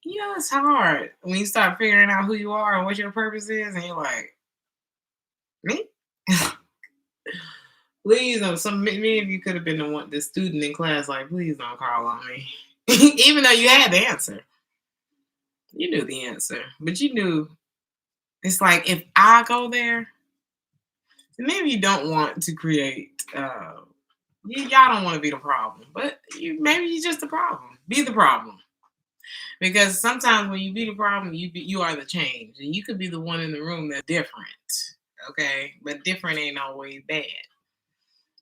Speaker 1: You know, it's hard when you start figuring out who you are and what your purpose is, and you're like, me? Please don't. Many of you could have been the student in class, like, please don't call on me. Even though you had the answer. You knew the answer. But you knew it's like if I go there, maybe you don't want to create y'all don't want to be the problem. But maybe you're just the problem. Be the problem. Because sometimes when you be the problem, you are the change. And you could be the one in the room that's different. Okay? But different ain't always bad.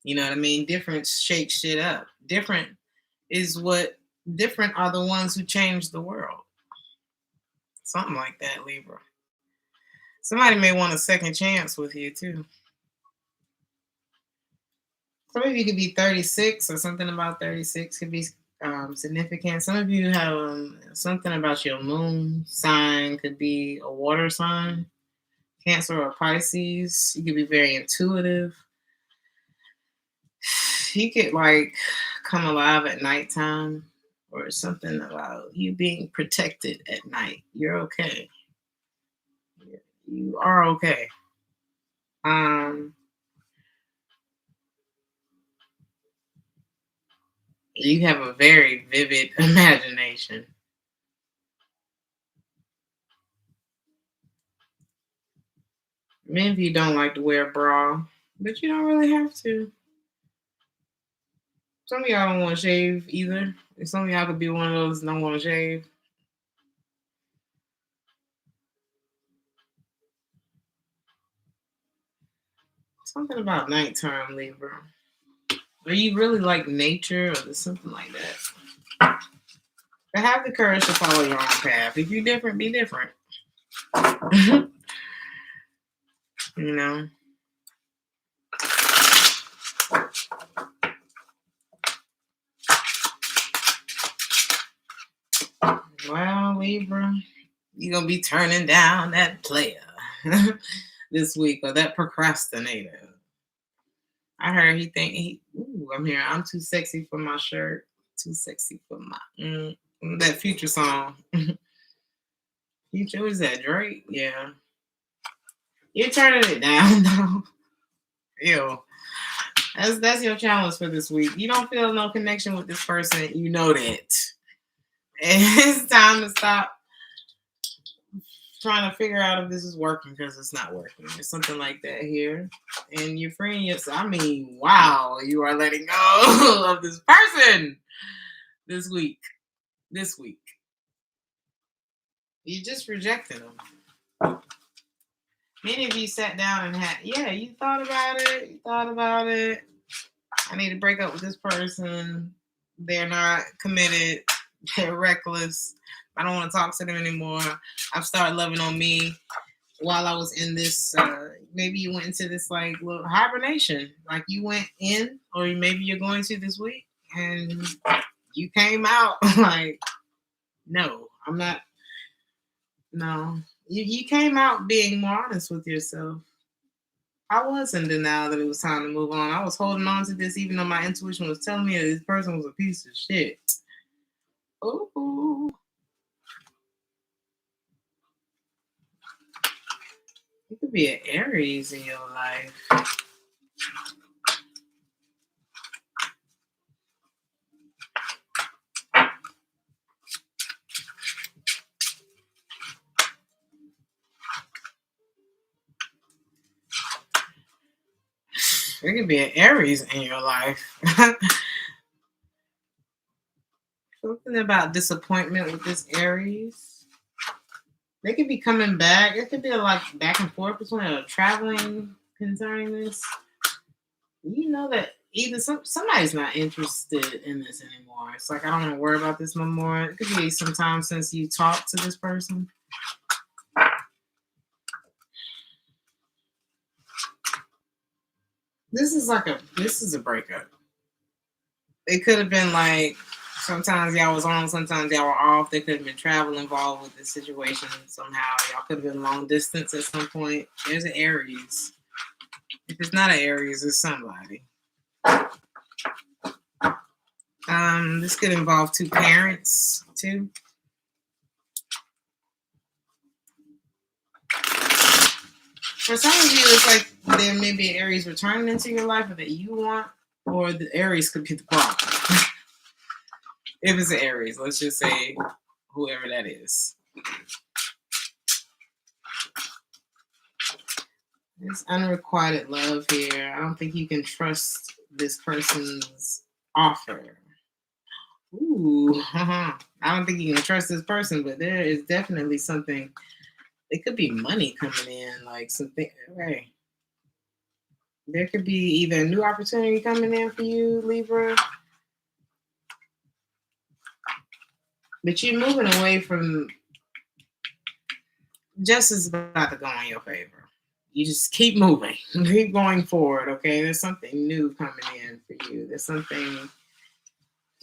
Speaker 1: You know what I mean? Different shakes shit up. Different are the ones who change the world. Something like that, Libra. Somebody may want a second chance with you too. Some of you could be 36 or something about 36 could be significant. Some of you have something about your moon sign could be a water sign, Cancer or Pisces. You could be very intuitive. You could like come alive at nighttime or something about you being protected at night. You're okay. You are okay. You have a very vivid imagination. Many of you don't like to wear a bra, but you don't really have to. Some of y'all don't want to shave either. Some of y'all could be one of those that don't want to shave. Something about nighttime, Libra. Or you really like nature, or something like that. But have the courage to follow your own path. If you're different, be different. You know. Well, Libra, you're gonna be turning down that player this week, or that procrastinator. I heard he think I'm here. I'm too sexy for my shirt. Too sexy for my that Future song. Future, was that Drake? Yeah. You're turning it down though. Ew. That's your challenge for this week. You don't feel no connection with this person. You know that. And it's time to stop trying to figure out if this is working because it's not working. There's something like that here. And you're freeing yourself. I mean, wow, you are letting go of this person this week. This week. You just rejected them. Many of you sat down and you thought about it. You thought about it. I need to break up with this person. They're not committed. They're reckless. I don't want to talk to them anymore. I've started loving on me while I was in this. Maybe you went into this like little hibernation. Like you went in, or maybe you're going to this week, and you came out like, no, I'm not. No, you came out being more honest with yourself. I was in denial that it was time to move on. I was holding on to this even though my intuition was telling me that this person was a piece of shit. Ooh. It could be an Aries in your life. There could be an Aries in your life. Something about disappointment with this Aries. They could be coming back. It could be like back and forth between traveling concerning this. You know that either somebody's not interested in this anymore. It's like I don't want to worry about this no more. It could be some time since you talked to this person. This is a breakup. It could have been like sometimes y'all was on, sometimes y'all were off. There could have been travel involved with this situation somehow. Y'all could have been long distance at some point. There's an Aries. If it's not an Aries, it's somebody. This could involve two parents too. For some of you, it's like there may be an Aries returning into your life that you want, or the Aries could be the problem. If it's an Aries, let's just say whoever that is. There's unrequited love here. I don't think you can trust this person's offer. Ooh, I don't think you can trust this person, but there is definitely something. It could be money coming in, like something. Right. There could be either a new opportunity coming in for you, Libra, but you're moving away from. Justice is about to go in your favor. You just keep moving, keep going forward. Okay, there's something new coming in for you. There's something.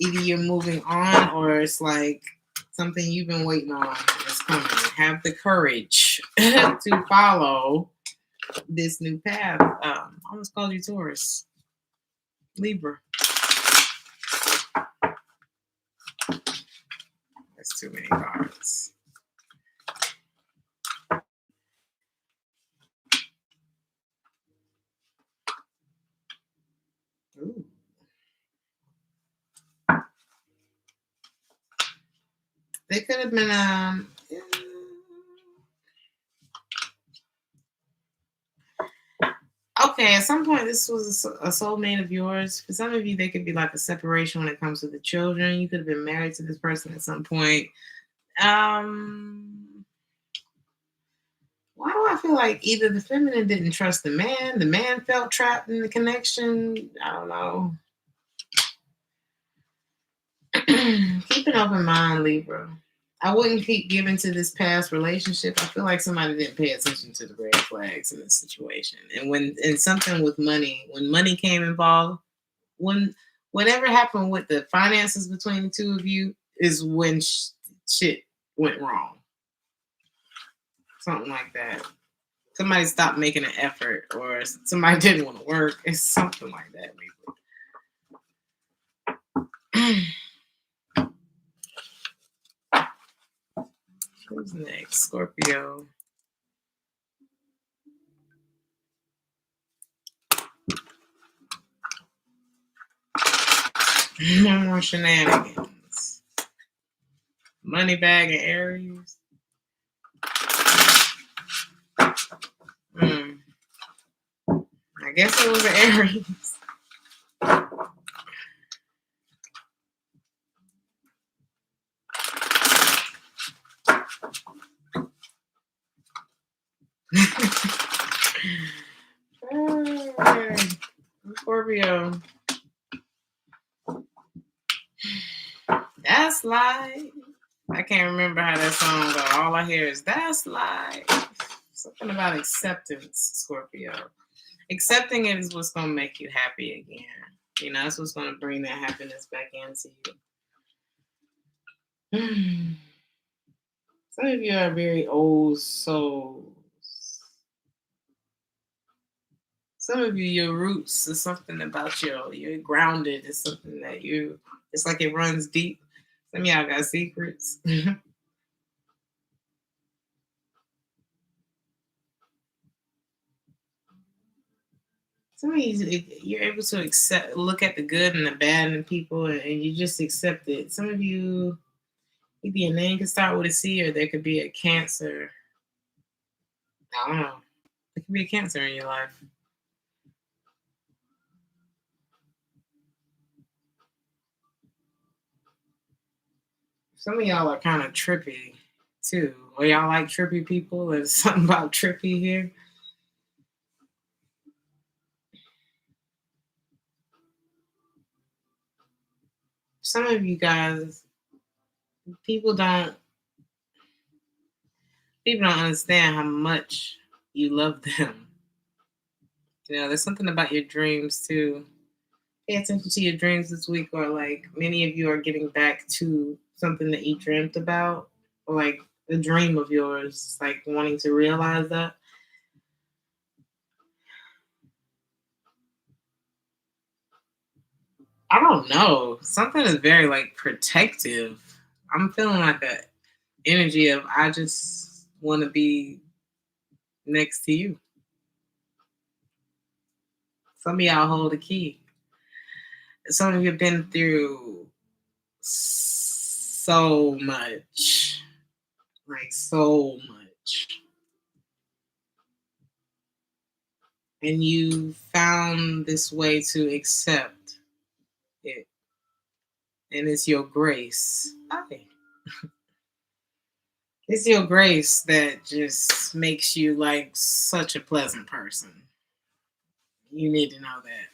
Speaker 1: Either you're moving on, or it's like something you've been waiting on is coming. Have the courage to follow this new path. I almost called you Taurus. Libra. That's too many cards. Ooh. They could have been okay, at some point this was a soulmate of yours. For some of you, they could be like a separation when it comes to the children. You could have been married to this person at some point. Why do I feel like either the feminine didn't trust the man felt trapped in the connection? I don't know. Keep an open mind, Libra. I wouldn't keep giving to this past relationship. I feel like somebody didn't pay attention to the red flags in this situation. And when something with money, when money came involved, when whatever happened with the finances between the two of you is when shit went wrong. Something like that. somebody stopped making an effort, or somebody didn't want to work. It's something like that, maybe. Who's next? Scorpio. No more shenanigans. Money bag and Aries. I guess it was an Aries. Scorpio. That's life. I can't remember how that song goes. All I hear is that's life. Something about acceptance, Scorpio. Accepting it is what's going to make you happy again. You know, that's what's going to bring that happiness back into you. Some of you are very old souls. Some of you, your roots is something about you're grounded. It's something that it's like it runs deep. Some of y'all got secrets. Some of you, you're able to look at the good and the bad in people, and you just accept it. Some of you, maybe your name could start with a C, or there could be a Cancer. I don't know. There could be a Cancer in your life. Some of y'all are kind of trippy too, or y'all like trippy people. There's something about trippy here. Some of you guys, people don't understand how much you love them. You know, there's something about your dreams too. Pay attention to your dreams this week, or like many of you are getting back to something that you dreamt about, or like a dream of yours, like wanting to realize that. I don't know. Something is very like protective. I'm feeling like a energy of I just want to be next to you. Some of y'all hold a key. Some of you have been through so much, like so much, and you found this way to accept it, and it's your grace. Okay. It's your grace that just makes you like such a pleasant person. You need to know that.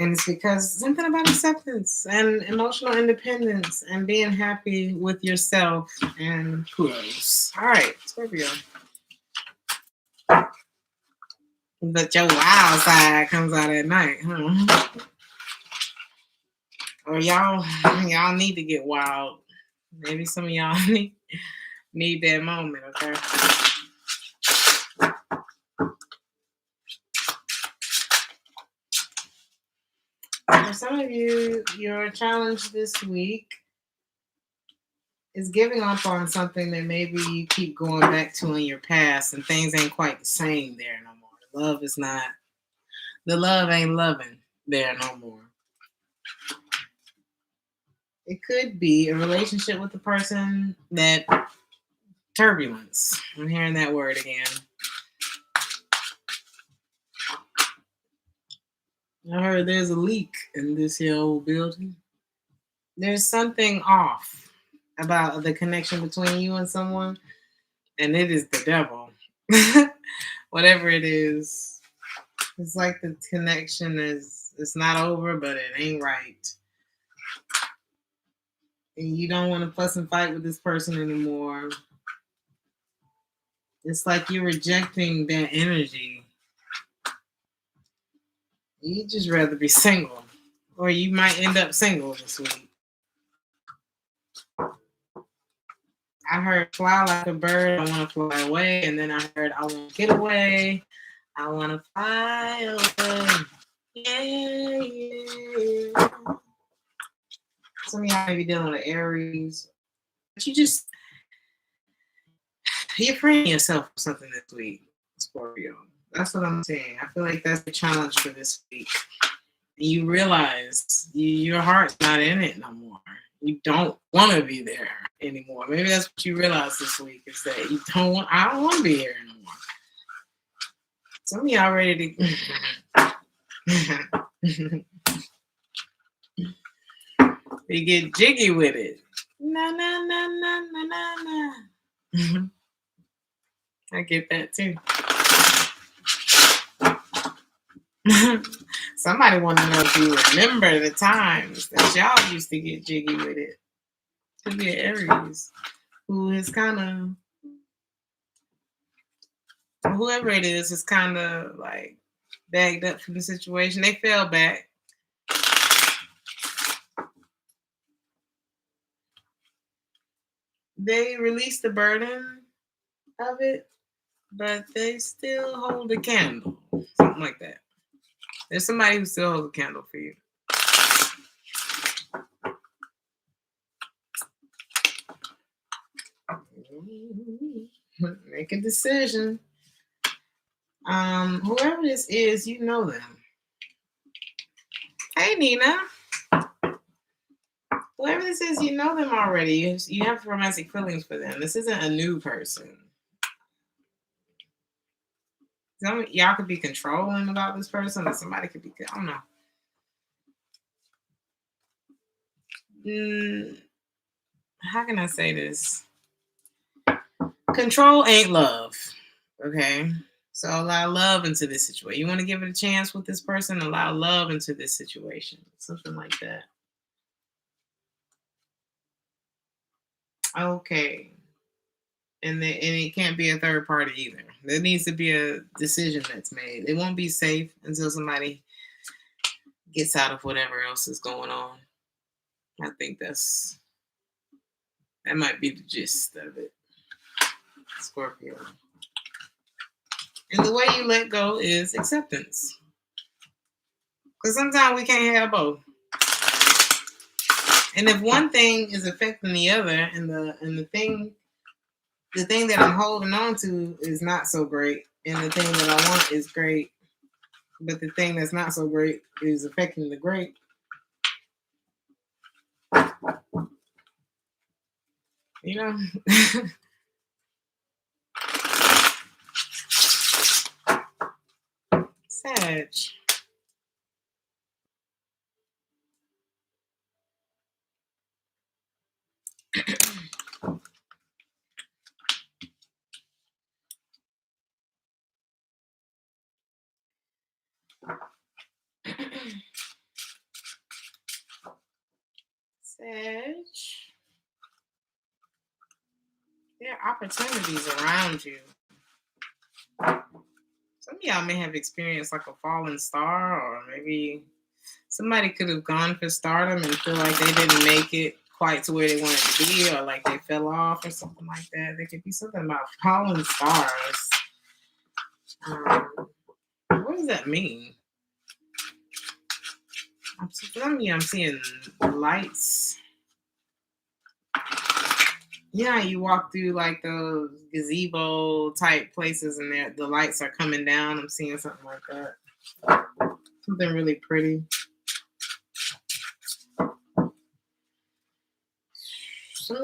Speaker 1: And it's because something about acceptance and emotional independence and being happy with yourself and kudos. All right, Scorpio. But your wild side comes out at night, huh? Or y'all need to get wild. Maybe some of y'all need that moment, okay? For some of you, your challenge this week is giving up on something that maybe you keep going back to in your past, and things ain't quite the same there no more. The love ain't loving there no more. It could be a relationship with a person that turbulence. I'm hearing that word again. I heard there's a leak in this here old building. There's something off about the connection between you and someone, and it is the devil. Whatever it is, it's like the connection it's not over, but it ain't right. And you don't want to fuss and fight with this person anymore. It's like you're rejecting that energy. You just rather be single, or you might end up single this week. I heard fly like a bird, I want to fly away. And then I heard I want to get away. I want to fly away. Yeah, yeah. Some of y'all may be dealing with Aries. But you're freeing yourself from something this week, Scorpio. That's what I'm saying. I feel like that's the challenge for this week. You realize your heart's not in it no more. You don't want to be there anymore. Maybe that's what you realize this week is that I don't want to be here anymore. Some of y'all ready to you get jiggy with it. Na na na na na na na. I get that too. Somebody want to know if you remember the times that y'all used to get jiggy with it. Could be an Aries who is kind of, whoever it is kind of like bagged up from the situation. They fell back. They released the burden of it, but they still hold a candle. Something like that. There's somebody who still holds a candle for you. Make a decision. Whoever this is, you know them. Hey, Nina. Whoever this is, you know them already. You have romantic feelings for them. This isn't a new person. Y'all could be controlling about this person, or somebody could be, I don't know. How can I say this? Control ain't love. Okay? So allow love into this situation. You want to give it a chance with this person? Allow love into this situation. Something like that. Okay. And it can't be a third party either. There needs to be a decision that's made. It won't be safe until somebody gets out of whatever else is going on. I think that might be the gist of it. Scorpio. And the way you let go is acceptance. Because sometimes we can't have both. And if one thing is affecting the other, and the thing that I'm holding on to is not so great, and the thing that I want is great, but the thing that's not so great is affecting the great. You know? Sag. Sag. There are opportunities around you. Some of y'all may have experienced like a falling star, or maybe somebody could have gone for stardom and feel like they didn't make it quite to where they wanted to be, or like they fell off or something like that. There could be something about falling stars. What does that mean? I'm seeing lights. Yeah, you walk through like those gazebo type places, and the lights are coming down. I'm seeing something like that. Something really pretty. Some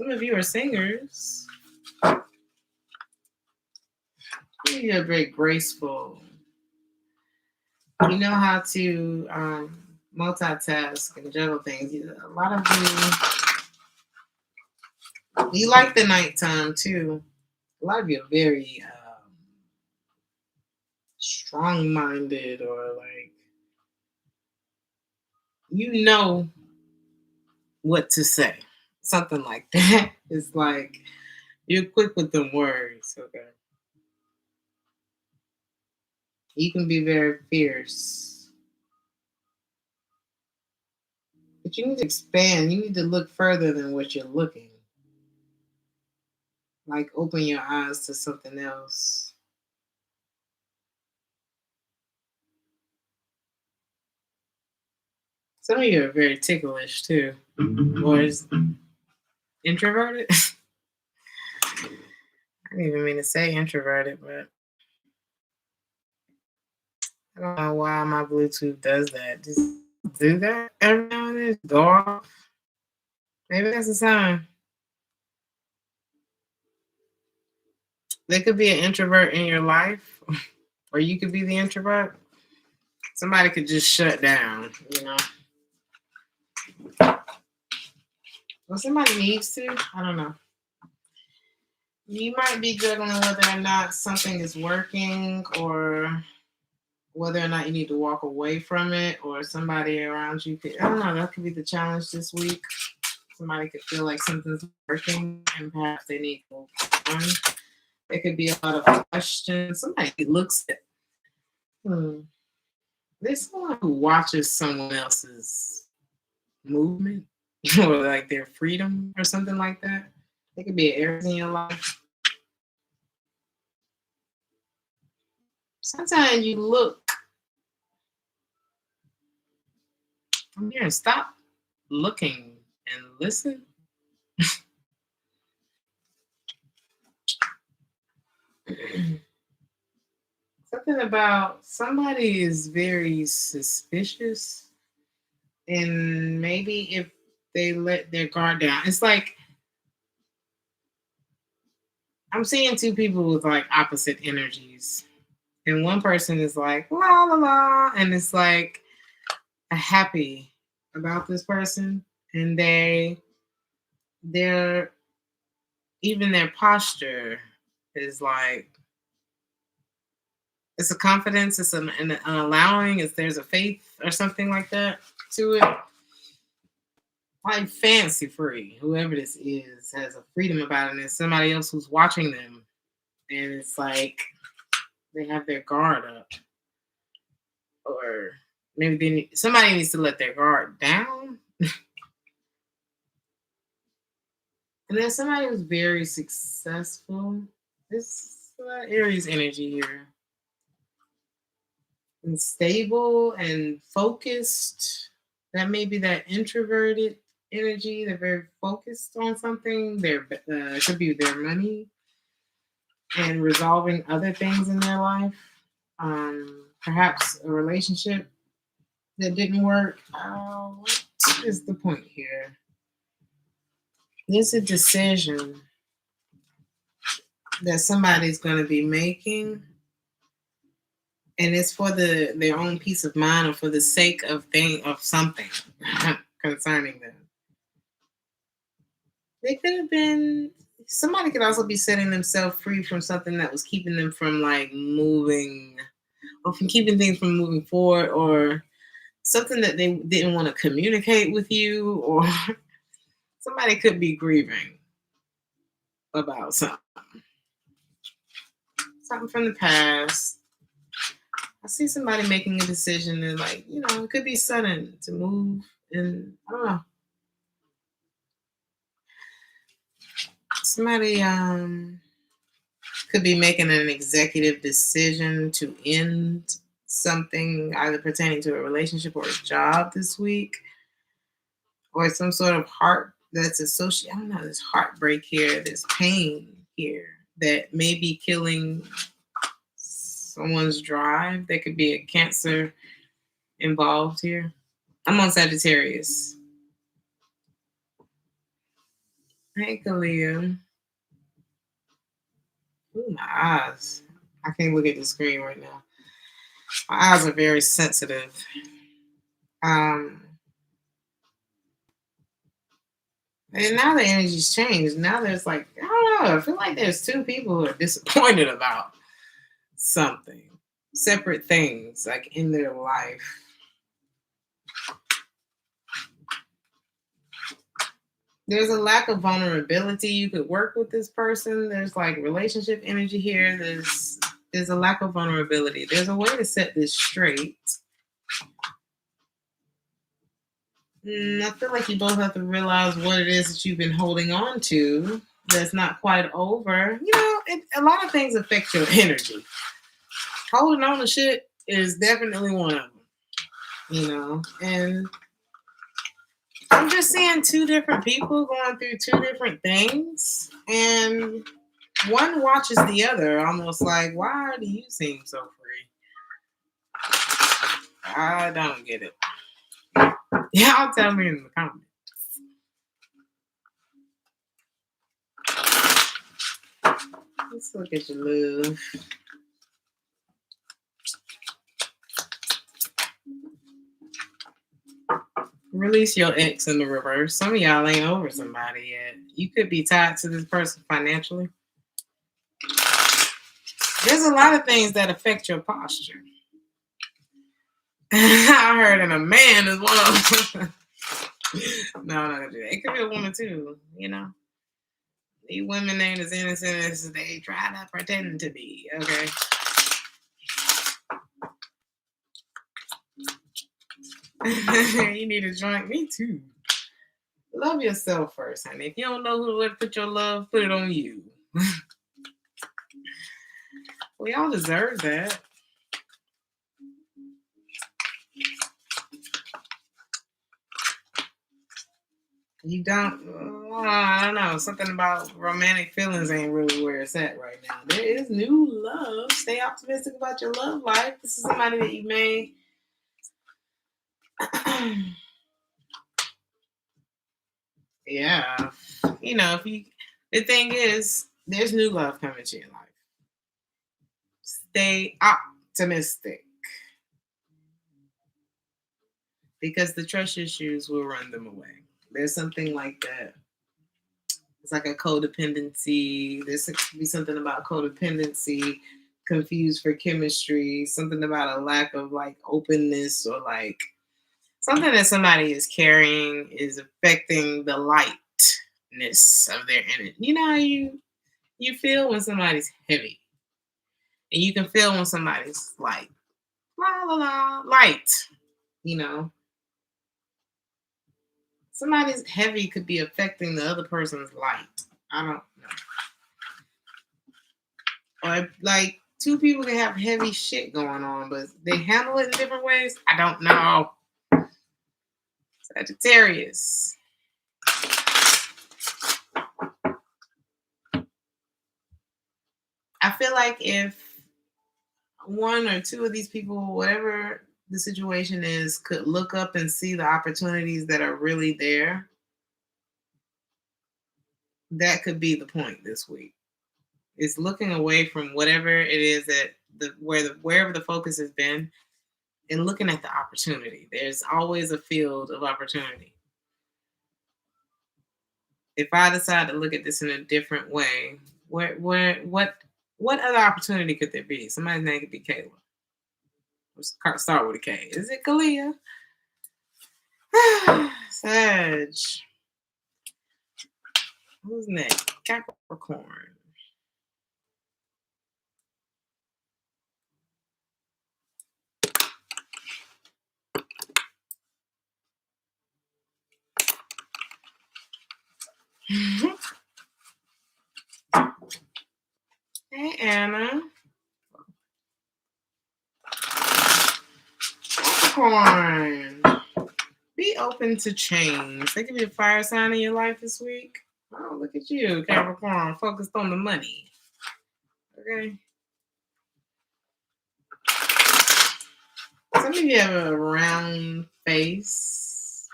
Speaker 1: of you are singers. You're very graceful. You know how to multitask and juggle things. A lot of you like the nighttime too. A lot of you are very strong-minded, or like you know what to say. Something like that. It's like you're quick with them words. Okay. You can be very fierce. But you need to expand. You need to look further than what you're looking. Like open your eyes to something else. Some of you are very ticklish too. Or is introverted? I didn't even mean to say introverted, but I don't know why my Bluetooth does that. Just do that every now and then. Go off. Maybe that's a sign. There could be an introvert in your life, or you could be the introvert. Somebody could just shut down, you know. Well, somebody needs to. I don't know. You might be juggling whether or not something is working, or whether or not you need to walk away from it, or somebody around you could. I don't know. That could be the challenge this week. Somebody could feel like something's working, and perhaps they need to move on. There could be a lot of questions. Somebody looks at. There's someone who watches someone else's movement or like their freedom or something like that. It could be an Aries in your life. Sometimes you look. I'm here and stop looking and listen. Something about somebody is very suspicious, and maybe if they let their guard down, it's like I'm seeing two people with like opposite energies, and one person is like la la la, and it's like happy about this person, and they're even their posture is like it's a confidence, it's an allowing, it's there's a faith or something like that to it. Like fancy free, whoever this is has a freedom about it, and there's somebody else who's watching them, and it's like they have their guard up, or maybe somebody needs to let their guard down. And then somebody who's very successful. This Aries energy here. And stable and focused. That may be that introverted energy. They're very focused on something. It could be their money and resolving other things in their life. Perhaps a relationship that didn't work. What is the point here? There's a decision that somebody's going to be making, and it's for their own peace of mind or for the sake of something concerning them. They could have been. Somebody could also be setting themselves free from something that was keeping them from like moving, or from keeping things from moving forward, or something that they didn't want to communicate with you, or somebody could be grieving about something from the past. I see somebody making a decision, and like, it could be sudden to move, and I don't know. Somebody could be making an executive decision to end something either pertaining to a relationship or a job this week, or some sort of heart that's associated. I don't know, there's heartbreak here, there's pain here that may be killing someone's drive. There could be a Cancer involved here. I'm on Sagittarius. Hey, Kalia. Ooh, my eyes. I can't look at the screen right now. My eyes are very sensitive. And now the energy's changed. Now there's like, I don't know. I feel like there's two people who are disappointed about something. Separate things, like in their life. There's a lack of vulnerability. You could work with this person. There's like relationship energy here. There's a lack of vulnerability. There's a way to set this straight. I feel like you both have to realize what it is that you've been holding on to that's not quite over. A lot of things affect your energy. Holding on to shit is definitely one of them. And I'm just seeing two different people going through two different things, and one watches the other, almost like, why do you seem so free? I don't get it. Y'all tell me in the comments. Let's look at your love. Release your ex in the reverse. Some of y'all ain't over somebody yet. You could be tied to this person financially. There's a lot of things that affect your posture. I heard and a man is one of them. No, I'm not gonna do that. It could be a woman too, These women ain't as innocent as they try to pretend to be, okay? You need to join me too. Love yourself first, honey. If you don't know where to put your love, put it on you. We all deserve that. You don't, I don't know. Something about romantic feelings ain't really where it's at right now. There is new love. Stay optimistic about your love life. This is somebody that you may. Yeah. The thing is, there's new love coming to your life. Stay optimistic. Because the trust issues will run them away. There's something like that. It's like a codependency. There's to be something about codependency, confused for chemistry, something about a lack of openness, or something that somebody is carrying is affecting the lightness of their energy. You know how you feel when somebody's heavy, and you can feel when somebody's light, light. Somebody's heavy could be affecting the other person's light. I don't know. Or two people can have heavy shit going on, but they handle it in different ways. I don't know. Sagittarius. I feel like if one or two of these people, whatever the situation is, could look up and see the opportunities that are really there, that could be the point this week. It's looking away from whatever it is that wherever the focus has been, and looking at the opportunity. There's always a field of opportunity. If I decide to look at this in a different way, what other opportunity could there be? Somebody's name could be Kayla. Let's start with a K. Is it Kalia? Sag. Who's next? Capricorn. Hey, Anna. Capricorn. Be open to change. There could be a fire sign in your life this week. Oh, look at you, Capricorn, focused on the money. Okay. Some of you have a round face.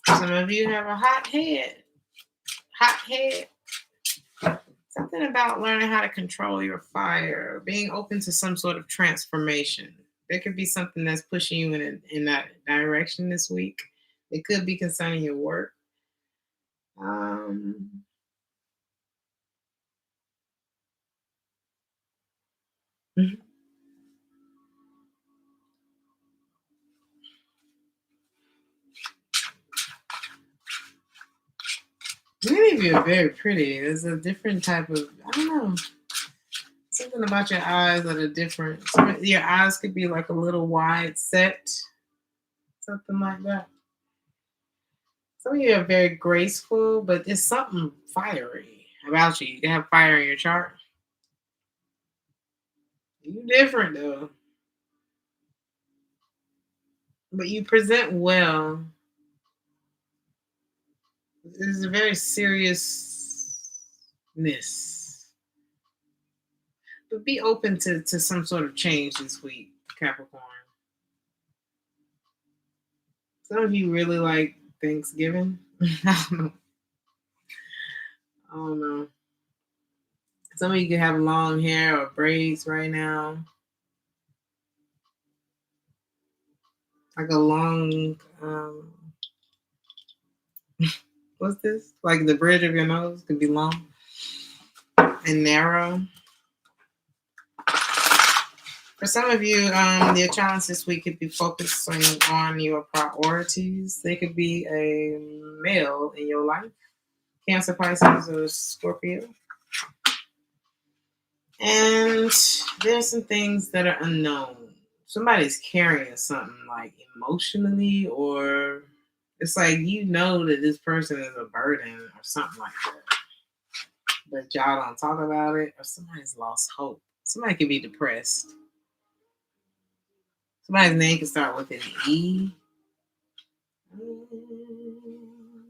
Speaker 1: Some of you have a hot head. Hot head. Something about learning how to control your fire, being open to some sort of transformation. There could be something that's pushing you in that direction this week. It could be concerning your work. Many of you are very pretty. There's a different type of, I don't know, something something about your eyes that are different. Your eyes could be like a little wide set, something like that. Some of you are very graceful, but there's something fiery about you. You can have fire in your chart. You different though, but you present well. There's a very seriousness, but be open to some sort of change this week, Capricorn. Some of you really like Thanksgiving. I don't know. I don't know. Some of you can have long hair or braids right now. Like a long, what's this? Like the bridge of your nose could be long and narrow. For some of you, your challenge this week could be focusing on your priorities. They could be a male in your life, Cancer, Pisces, or Scorpio. And there's some things that are unknown. Somebody's carrying something like emotionally, or it's like you know that this person is a burden or something like that. But y'all don't talk about it, or somebody's lost hope. Somebody could be depressed. Somebody's name could start with an E.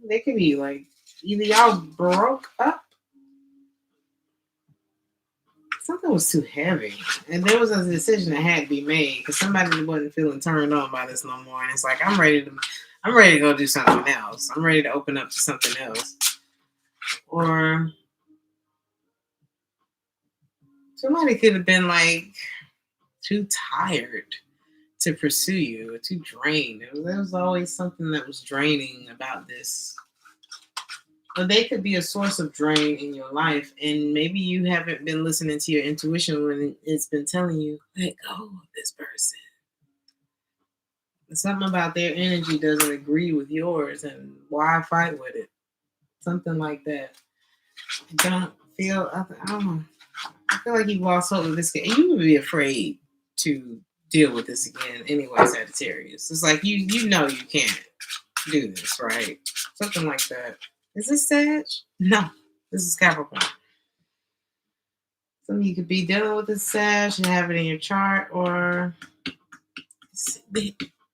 Speaker 1: They could be like either y'all broke up. Something was too heavy, and there was a decision that had to be made because somebody wasn't feeling turned on by this no more. And it's like I'm ready to go do something else. I'm ready to open up to something else. Or somebody could have been like too tired to pursue you or too drained. There was always something that was draining about this. But they could be a source of drain in your life, and maybe you haven't been listening to your intuition when it's been telling you, let go of this person. Something about their energy doesn't agree with yours, and why fight with it? Something like that. I don't know. I feel like you've lost hope with this guy. You would be afraid to deal with this again anyway, Sagittarius. It's like you know you can't do this, right? Something like that. Is this Sag? No, this is Capricorn. Some of you could be dealing with this Sag and have it in your chart, or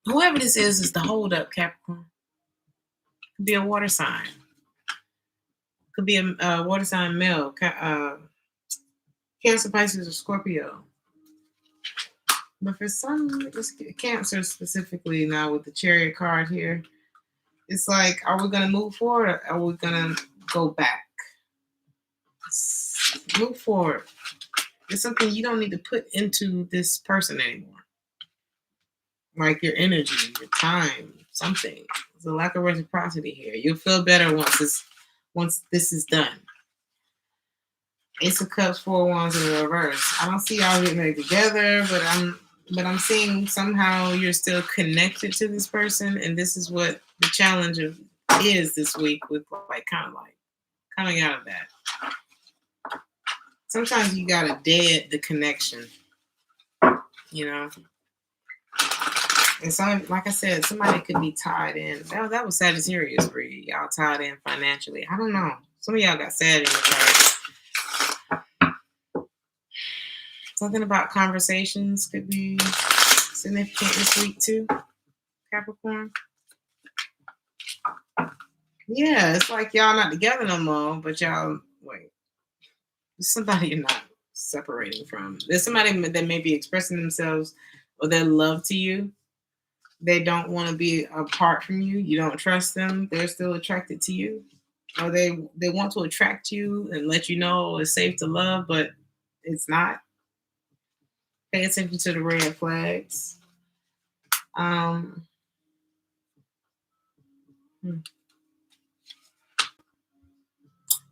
Speaker 1: whoever this is the holdup, Capricorn. Could be a water sign. Could be a water sign male, Cancer, Pisces, or Scorpio. But for some, Cancer specifically now with the Chariot card here, it's like, are we going to move forward or are we going to go back? Move forward. It's something you don't need to put into this person anymore. Like your energy, your time, something. There's a lack of reciprocity here. You'll feel better once this is done. Ace of Cups, 4 Wands in reverse. I don't see y'all getting it together, but I'm seeing somehow you're still connected to this person, and this is what the challenge is this week with kind of coming out of that. Sometimes you gotta dead the connection, you know. And some, like I said, somebody could be tied in. That was Sagittarius for you. Y'all tied in financially. I don't know. Some of y'all got sad in the chart. Something about conversations could be significant this week too, Capricorn. Yeah, it's like y'all not together no more, but y'all wait. There's somebody you're not separating from. There's somebody that may be expressing themselves or their love to you. They don't want to be apart from you. You don't trust them. They're still attracted to you. Or they want to attract you and let you know it's safe to love, but it's not. Pay attention to the red flags.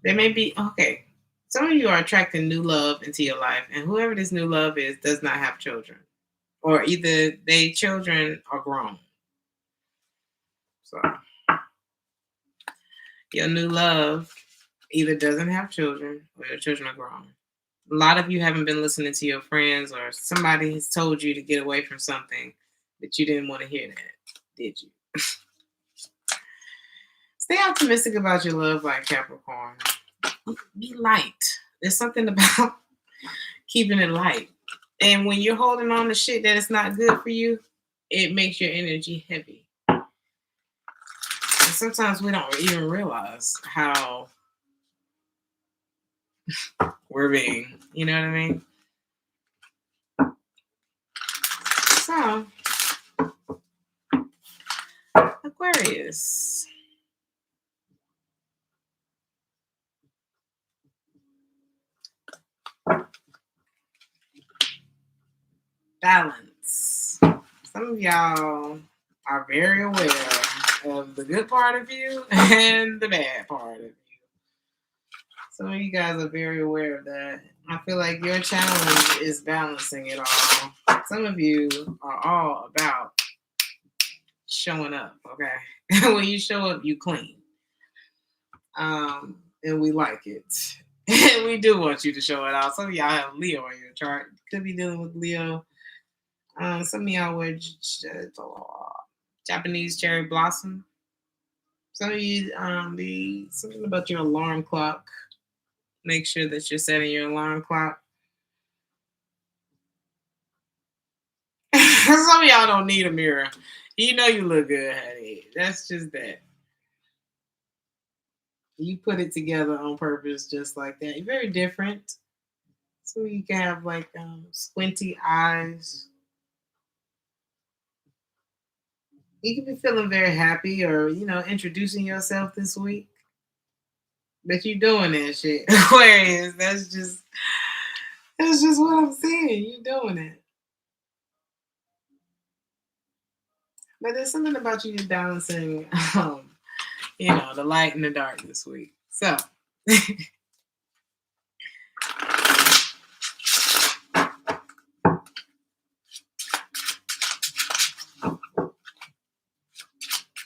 Speaker 1: There may be, okay, some of you are attracting new love into your life, and whoever this new love is does not have children, or either they children are grown. So your new love either doesn't have children or your children are grown. A lot of you haven't been listening to your friends, or somebody has told you to get away from something, but you didn't want to hear that, did you? Stay optimistic about your love life, Capricorn. Be light. There's something about keeping it light. And when you're holding on to shit that is not good for you, it makes your energy heavy. And sometimes we don't even realize how we're being. You know what I mean? So, Aquarius. Balance. Some of y'all are very aware of the good part of you and the bad part of you. Some of you guys are very aware of that. I feel like your challenge is balancing it all. Some of you are all about showing up, okay? When you show up, you clean. And we like it. And we do want you to show it out. Some of y'all have Leo on your chart. Could be dealing with Leo. Some of y'all wear Japanese cherry blossom. Some of you be something about your alarm clock. Make sure that you're setting your alarm clock. Some of y'all don't need a mirror. You know you look good, honey. That's just that. You put it together on purpose, just like that. You're very different. So you can have like squinty eyes. You could be feeling very happy, or introducing yourself this week. But you doing that shit, Aquarius. That's just what I'm saying. You doing it. But there's something about you balancing, the light and the dark this week. So,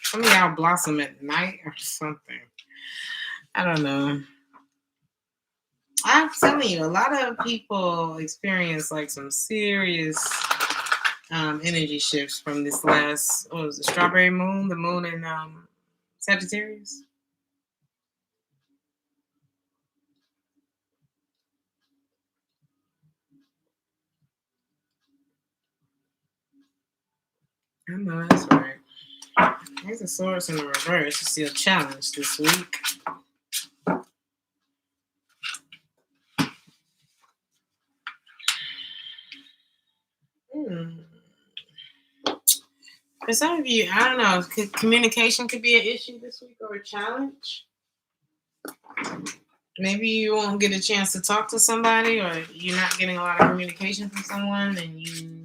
Speaker 1: some of y'all blossom at night or something. I don't know. I'm telling you, a lot of people experience like some serious energy shifts from this last, what was it, strawberry moon, the moon in Sagittarius. I know that's right. There's a source in the reverse. You see a challenge this week. For some of you, I don't know, communication could be an issue this week or a challenge. Maybe you won't get a chance to talk to somebody, or you're not getting a lot of communication from someone, and you.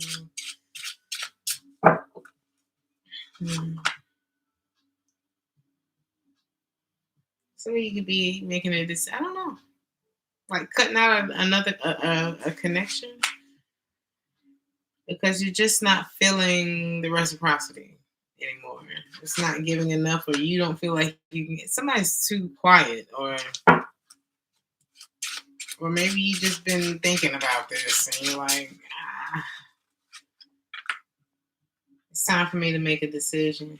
Speaker 1: Some of you could be making a decision. I don't know, like cutting out another a connection because you're just not feeling the reciprocity anymore. It's not giving enough, or you don't feel like you can get somebody's too quiet, or maybe you just been thinking about this and you're like, it's time for me to make a decision.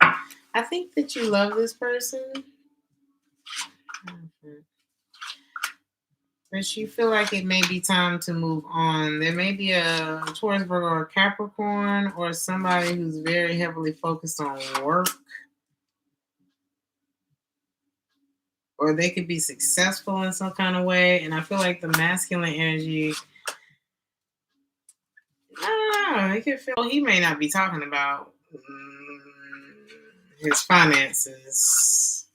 Speaker 1: I think that you love this person, but you feel like it may be time to move on. There may be a Taurus, Virgo, or Capricorn, or somebody who's very heavily focused on work. Or they could be successful in some kind of way. And I feel like the masculine energy, I don't know, it could feel he may not be talking about his finances.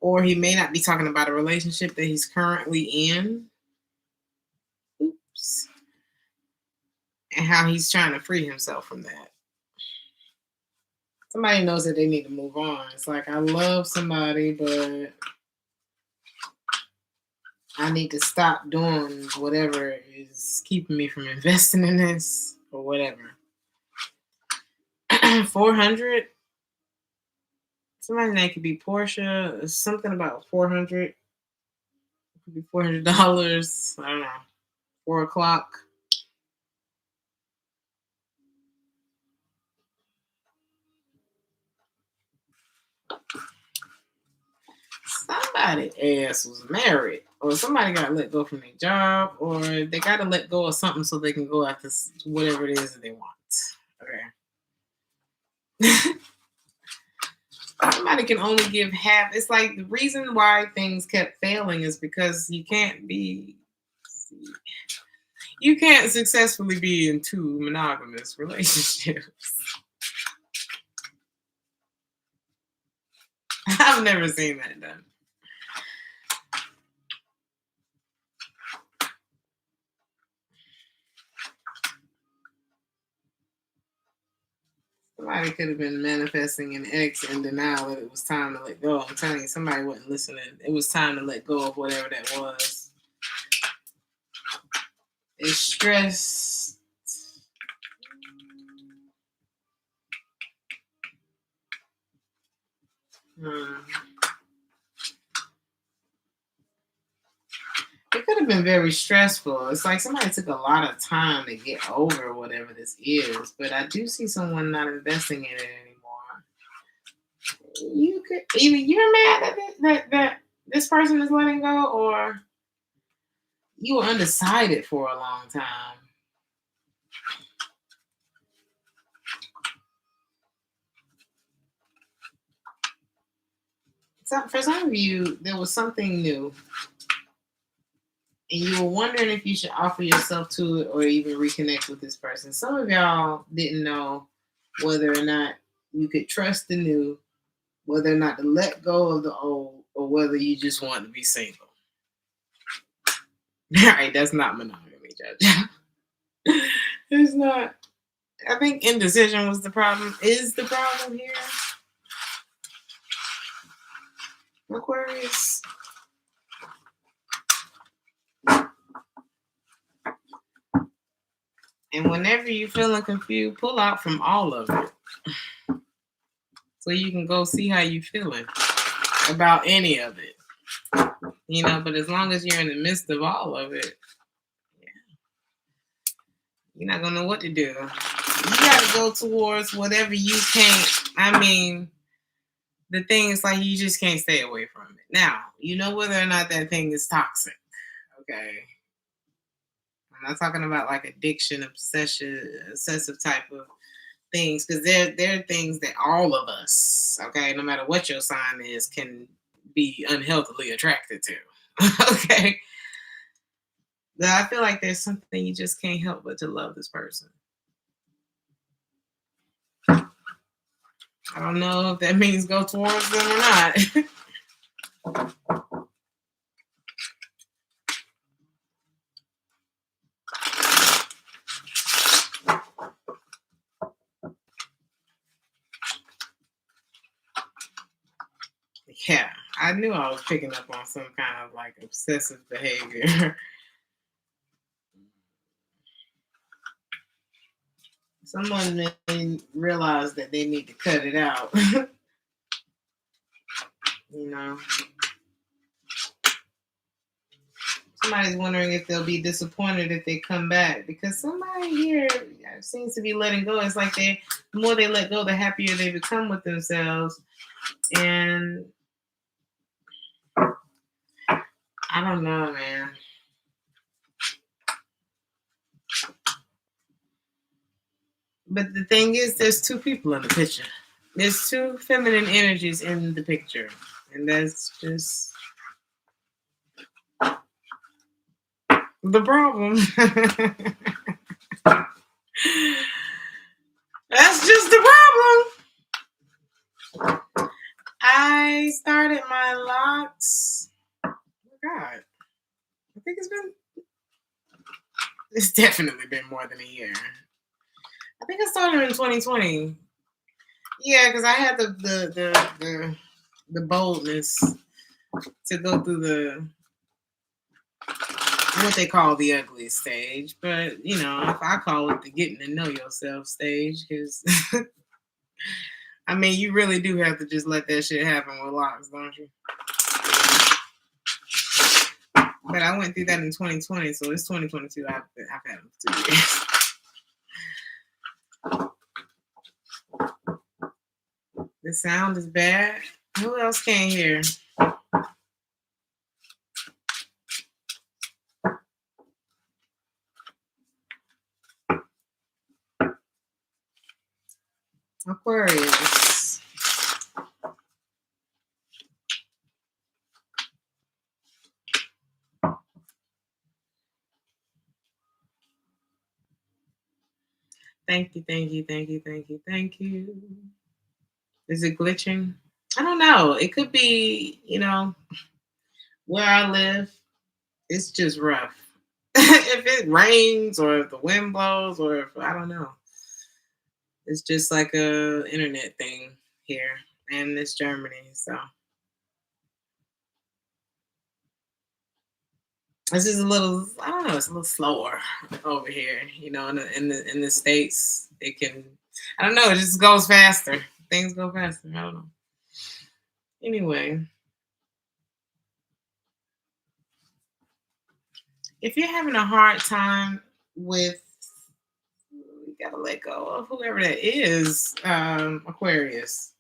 Speaker 1: Or he may not be talking about a relationship that he's currently in. Oops. And how he's trying to free himself from that. Somebody knows that they need to move on. It's like, I love somebody, but I need to stop doing whatever is keeping me from investing in this or whatever. 400. Somebody's name could be Portia. Something about 400. It could be $400. I don't know. 4 o'clock. Somebody ass was married, or somebody got let go from their job, or they got to let go of something so they can go after whatever it is that they want. Okay. Somebody can only give half. It's like the reason why things kept failing is because you can't successfully be in two monogamous relationships. I've never seen that done. Somebody could have been manifesting an ex in denial that it was time to let go. I'm telling you, somebody wasn't listening. It was time to let go of whatever that was. It's stress. It could have been very stressful. It's like somebody took a lot of time to get over whatever this is, but I do see someone not investing in it anymore. You could either you're mad that this person is letting go, or you were undecided for a long time. So for some of you, there was something new, and you were wondering if you should offer yourself to it or even reconnect with this person. Some of y'all didn't know whether or not you could trust the new, whether or not to let go of the old, or whether you just want to be single. All right, that's not monogamy, Judge. It's not. I think indecision was the problem. Is the problem here, Aquarius? And whenever you're feeling confused, pull out from all of it, so you can go see how you're feeling about any of it. But as long as you're in the midst of all of it, you're not gonna know what to do. You gotta go towards whatever you can't. I mean, the thing is like you just can't stay away from it. Now, you know whether or not that thing is toxic. Okay. I'm not talking about like addiction, obsession, obsessive type of things, because there are things that all of us, okay, no matter what your sign is, can be unhealthily attracted to. Okay. But I feel like there's something you just can't help but to love this person. I don't know if that means go towards them or not. Yeah, I knew I was picking up on some kind of like obsessive behavior. Someone may realize that they need to cut it out. Somebody's wondering if they'll be disappointed if they come back, because somebody here seems to be letting go. It's like the more they let go, the happier they become with themselves. And I don't know, man. But the thing is, there's two people in the picture. There's two feminine energies in the picture. And that's just the problem. That's just the problem. I started my locks. Oh God. I think it's definitely been more than a year. I think I started in 2020. Yeah, because I had the boldness to go through what they call the ugly stage. But, if I call it the getting to know yourself stage, because I mean, you really do have to just let that shit happen with locks, don't you? But I went through that in 2020, so it's 2022. I've had them for 2 years. The sound is bad. Who else can't hear? Aquarius. Thank you, thank you, thank you, thank you, thank you. Is it glitching? I don't know. It could be, where I live, it's just rough. If it rains or if the wind blows or if I don't know. It's just like a internet thing here. And it's Germany, so it's just a little, I don't know, it's a little slower over here. In the States, it can, I don't know, it just goes faster. Things go faster. I don't know. Anyway, if you're having a hard time with, you gotta let go of whoever that is, Aquarius.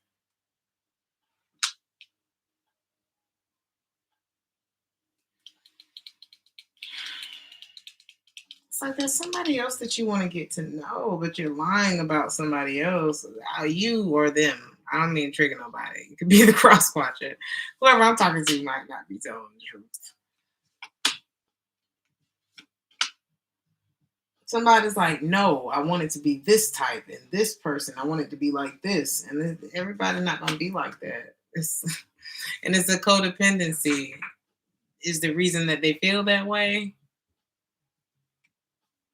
Speaker 1: It's like there's somebody else that you want to get to know, but you're lying about somebody else, you or them. I don't mean trigger nobody. It could be the cross watcher. Whoever I'm talking to might not be telling the truth. Somebody's like, no, I want it to be this type and this person. I want it to be like this. And everybody's not going to be like that. And it's a codependency is the reason that they feel that way.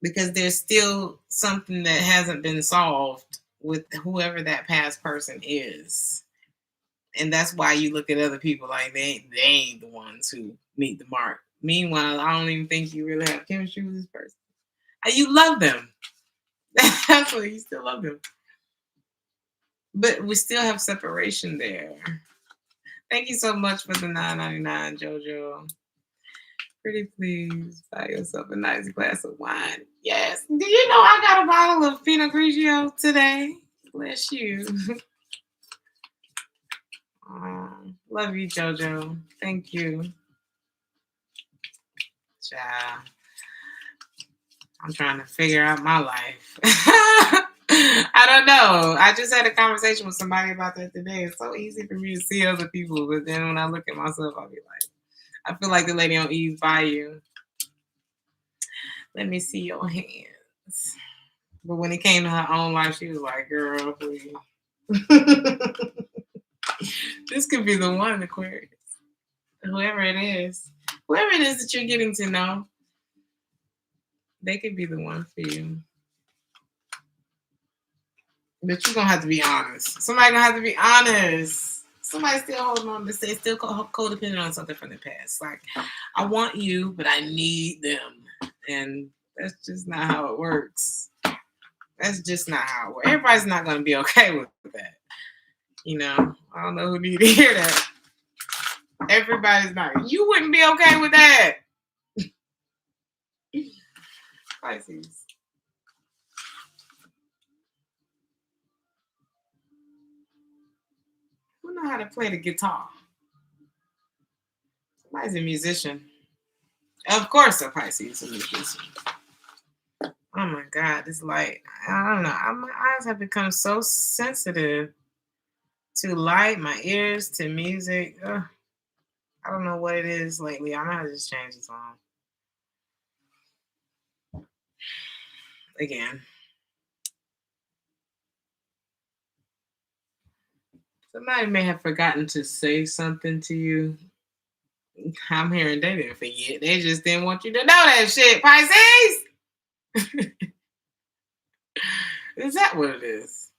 Speaker 1: Because there's still something that hasn't been solved with whoever that past person is. And that's why you look at other people like they ain't the ones who meet the mark. Meanwhile, I don't even think you really have chemistry with this person. You love them. That's what you still love them. But we still have separation there. Thank you so much for the $9.99, JoJo. Pretty please buy yourself a nice glass of wine. Yes. Do you know I got a bottle of Pinot Grigio today? Bless you. Love you, JoJo. Thank you. Child. I'm trying to figure out my life. I don't know. I just had a conversation with somebody about that today. It's so easy for me to see other people, but then when I look at myself, I'll be like, I feel like the lady on Eve's Bayou. Let me see your hands. But when it came to her own life, she was like, girl, please. This could be the one, Aquarius. Whoever it is that you're getting to know, they could be the one for you. But you're going to have to be honest. Somebody's going to have to be honest. Somebody's still holding on to say, still codependent on something from the past. Like, I want you, but I need them. And that's just not how it works. That's just not how it works. Everybody's not going to be okay with that. I don't know who need to hear that. Everybody's not. You wouldn't be okay with that. Pisces. Who know how to play the guitar? Somebody's a musician. Of course, a Pisces is a musician. Oh my God, this light. I don't know. My eyes have become so sensitive to light, my ears to music. Ugh. I don't know what it is lately. I might just change the song. Again. Somebody may have forgotten to say something to you. I'm hearing they didn't forget. They just didn't want you to know that shit, Pisces! Is that what it is?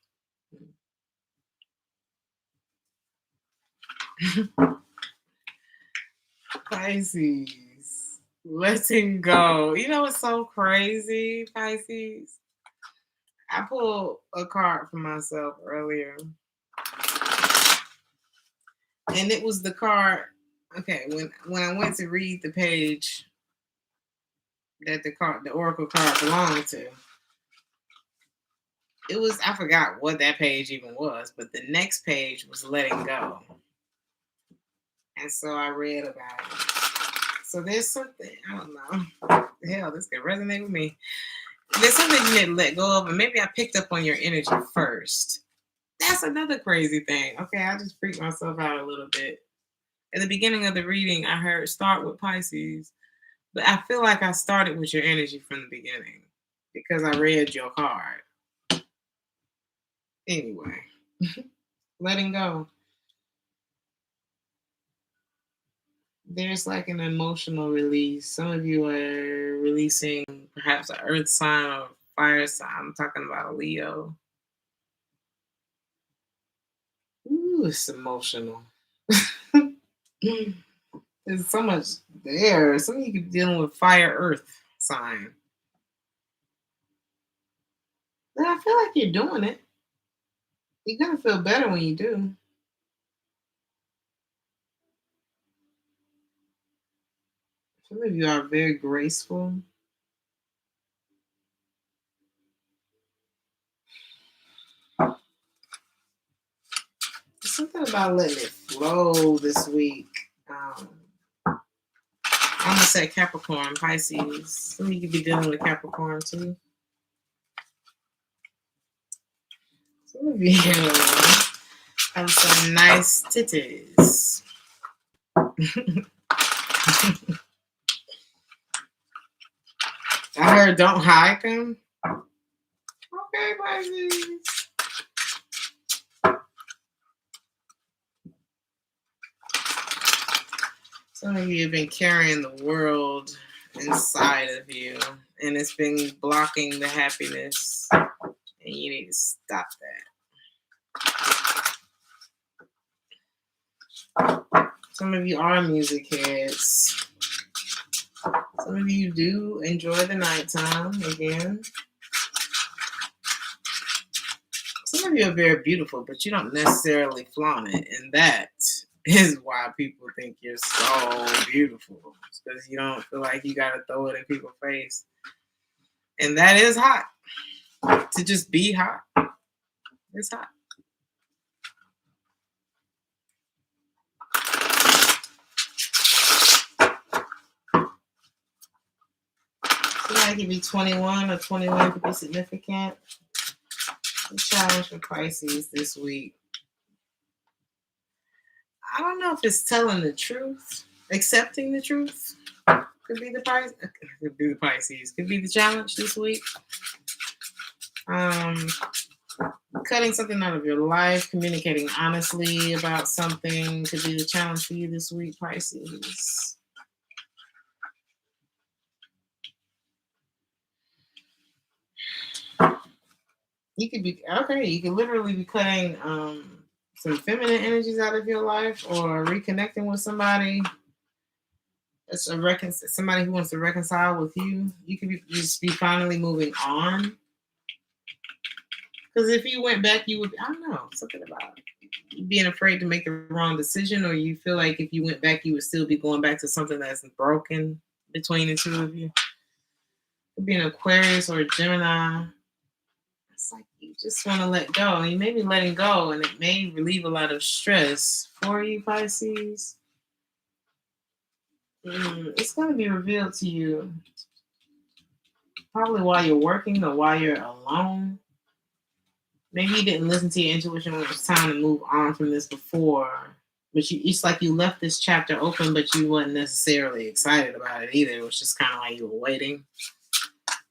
Speaker 1: Pisces. Letting go. You know what's so crazy, Pisces? I pulled a card for myself earlier. And it was the card. Okay, when I went to read the page that the oracle card belonged to, it was, I forgot what that page even was, but the next page was letting go. And so I read about it. So there's something, I don't know. Hell, this could resonate with me. There's something you need to let go of, and maybe I picked up on your energy first. That's another crazy thing. Okay, I just freaked myself out a little bit. At the beginning of the reading, I heard start with Pisces, but I feel like I started with your energy from the beginning because I read your card. Anyway, letting go. There's like an emotional release. Some of you are releasing perhaps an earth sign or fire sign. I'm talking about a Leo. Ooh, it's emotional. There's so much there. Some of you could be dealing with fire earth sign. But I feel like you're doing it. You're gonna feel better when you do. Some of you are very graceful. There's something about letting it flow this week. I'm gonna say Capricorn, Pisces. Some of you could be dealing with Capricorn too. Some of you have some nice titties. I heard don't hide them. Okay, Pisces. Some of you have been carrying the world inside of you, and it's been blocking the happiness, and you need to stop that. Some of you are music heads. Some of you do enjoy the nighttime again. Some of you are very beautiful, but you don't necessarily flaunt it, and that is why people think you're so beautiful. It's because you don't feel like you gotta throw it in people's face. And that is hot. To just be hot. It's hot. Somebody could be 21 or 21 could be significant. The challenge for Pisces this week. I don't know if it's telling the truth, accepting the truth. Could be the Pisces. Could be the Pisces. Could be the challenge this week. Cutting something out of your life, communicating honestly about something could be the challenge for you this week, Pisces. You could be okay. You could literally be cutting some feminine energies out of your life, or reconnecting with somebody. It's somebody who wants to reconcile with you. You could just be finally moving on. Because if you went back, you would. I don't know, something about being afraid to make the wrong decision, or you feel like if you went back, you would still be going back to something that's broken between the two of you. It could be an Aquarius or a Gemini. It's like you just want to let go. And you may be letting go, and it may relieve a lot of stress for you, Pisces. It's going to be revealed to you probably while you're working or while you're alone. Maybe you didn't listen to your intuition when it was time to move on from this before. But it's like you left this chapter open, but you weren't necessarily excited about it either. It was just kind of like you were waiting.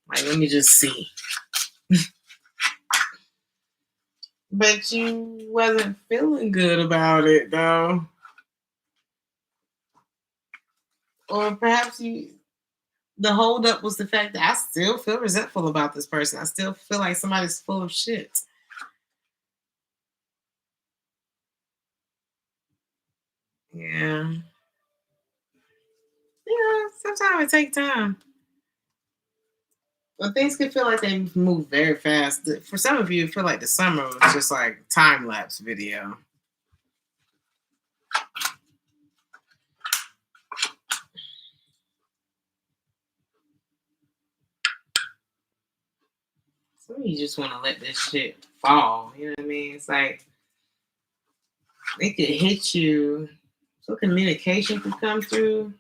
Speaker 1: Like, let me just see. But you wasn't feeling good about it, though. Or perhaps the holdup was the fact that I still feel resentful about this person. I still feel like somebody's full of shit. Yeah. Yeah, sometimes it takes time. But things can feel like they move very fast. For some of you, it feel like the summer was just like time lapse video. Some of you just want to let this shit fall. You know what I mean? It's like it could hit you. So communication could come through.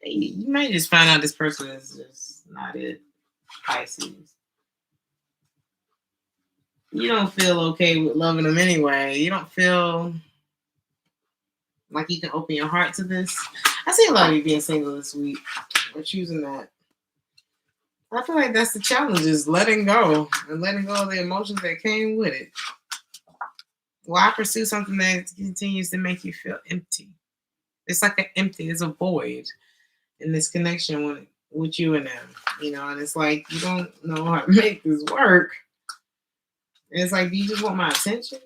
Speaker 1: You might just find out this person is just not it. Pisces. You don't feel okay with loving them anyway. You don't feel like you can open your heart to this. I see a lot of you being single this week or choosing that. I feel like that's the challenge, is letting go and letting go of the emotions that came with it. Why pursue something that continues to make you feel empty? It's like an empty, it's a void in this connection with you and them, you know, and it's like you don't know how to make this work. And it's like, do you just want my attention?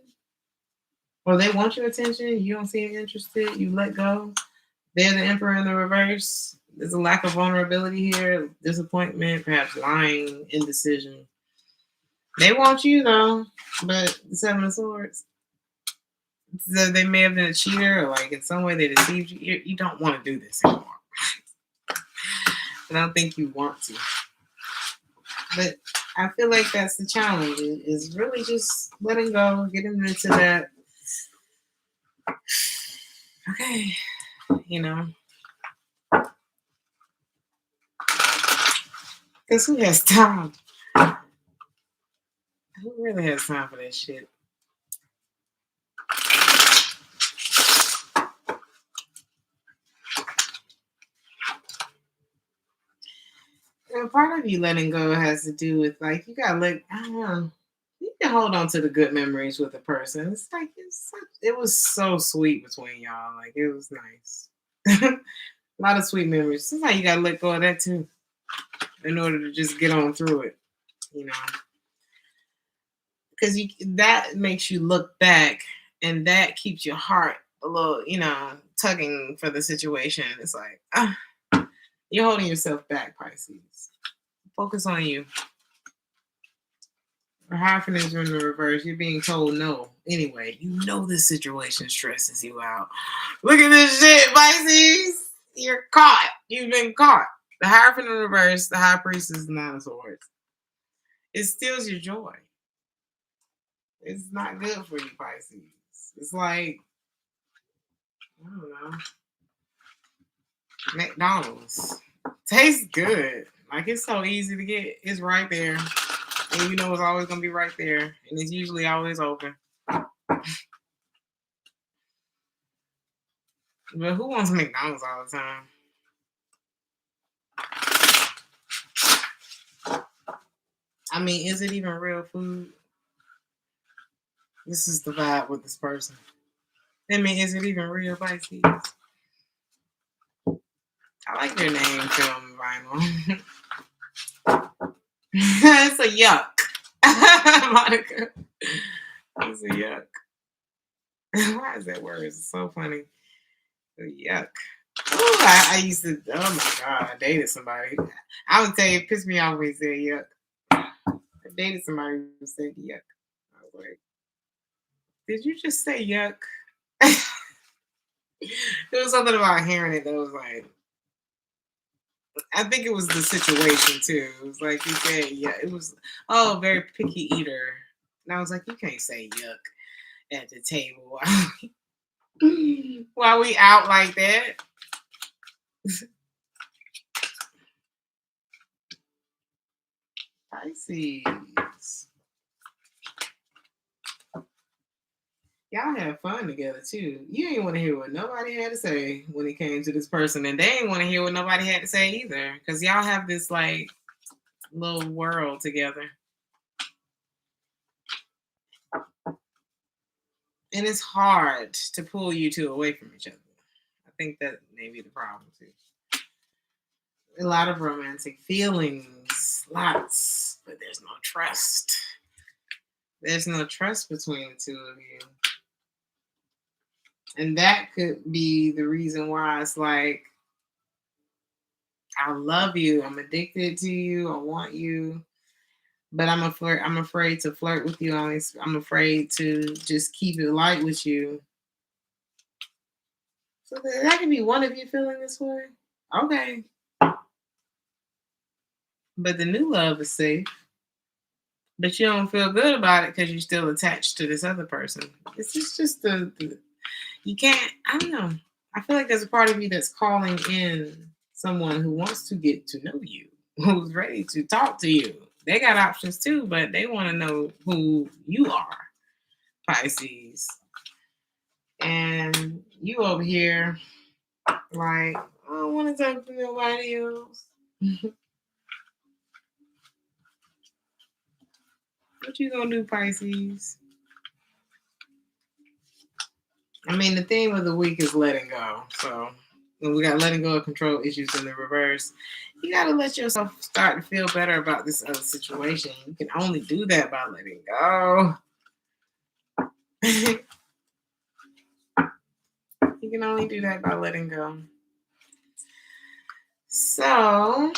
Speaker 1: Or they want your attention, you don't seem interested, you let go. They're the emperor in the reverse. There's a lack of vulnerability here, disappointment, perhaps lying, indecision. They want you though, but the Seven of Swords. So they may have been a cheater, or like in some way they deceived you. You don't want to do this anymore. I don't think you want to. But I feel like that's the challenge, is really just letting go, getting into that. Okay, you know. Because who has time? Who really has time for that shit? And part of you letting go has to do with, like, you gotta let, I don't know, you can hold on to the good memories with a person. It's like, it was so sweet between y'all. Like, it was nice. A lot of sweet memories. Sometimes you gotta let go of that too, in order to just get on through it, you know. Because that makes you look back, and that keeps your heart a little, you know, tugging for the situation. It's like, you're holding yourself back, Pisces. Focus on you. Or Hierophant is in the reverse. You're being told no. Anyway, you know this situation stresses you out. Look at this shit, Pisces. You're caught. You've been caught. The Hierophant in reverse, the High Priest is the Nine of Swords. It steals your joy. It's not good for you, Pisces. It's like, I don't know, McDonald's. Tastes good. Like, it's so easy to get. It's right there. And you know it's always going to be right there. And it's usually always open. But who wants McDonald's all the time? I mean, is it even real food? This is the vibe with this person. I mean, is it even real, Pisces? I like your name, film vinyl. It's a yuck. Monica. It's a yuck. Why is that word? It's so funny. A yuck. Ooh, I used to, oh my God, I dated somebody. I would tell you, it pissed me off when he said yuck. I dated somebody who said yuck. I was like, did you just say yuck? There was something about hearing it that was like, I think it was the situation too. It was like, you said, yeah, it was, oh, very picky eater. And I was like, you can't say yuck at the table while we out like that. Pisces. Y'all have fun together too. You ain't want to hear what nobody had to say when it came to this person, and they ain't want to hear what nobody had to say either, because y'all have this like little world together, and it's hard to pull you two away from each other. I think that may be the problem too. A lot of romantic feelings, lots, but there's no trust. There's no trust between the two of you. And that could be the reason why it's like, I love you. I'm addicted to you. I want you. But I'm afraid to flirt with you. I'm afraid to just keep it light with you. So that could be one of you feeling this way. Okay. But the new love is safe. But you don't feel good about it because you're still attached to this other person. This is just you can't, I don't know. I feel like there's a part of you that's calling in someone who wants to get to know you, who's ready to talk to you. They got options too, but they want to know who you are, Pisces. And you over here, like, I don't want to talk to nobody else. What you gonna do, Pisces? I mean, the theme of the week is letting go. So when we got letting go of control issues in the reverse, you got to let yourself start to feel better about this other situation. You can only do that by letting go. You can only do that by letting go. So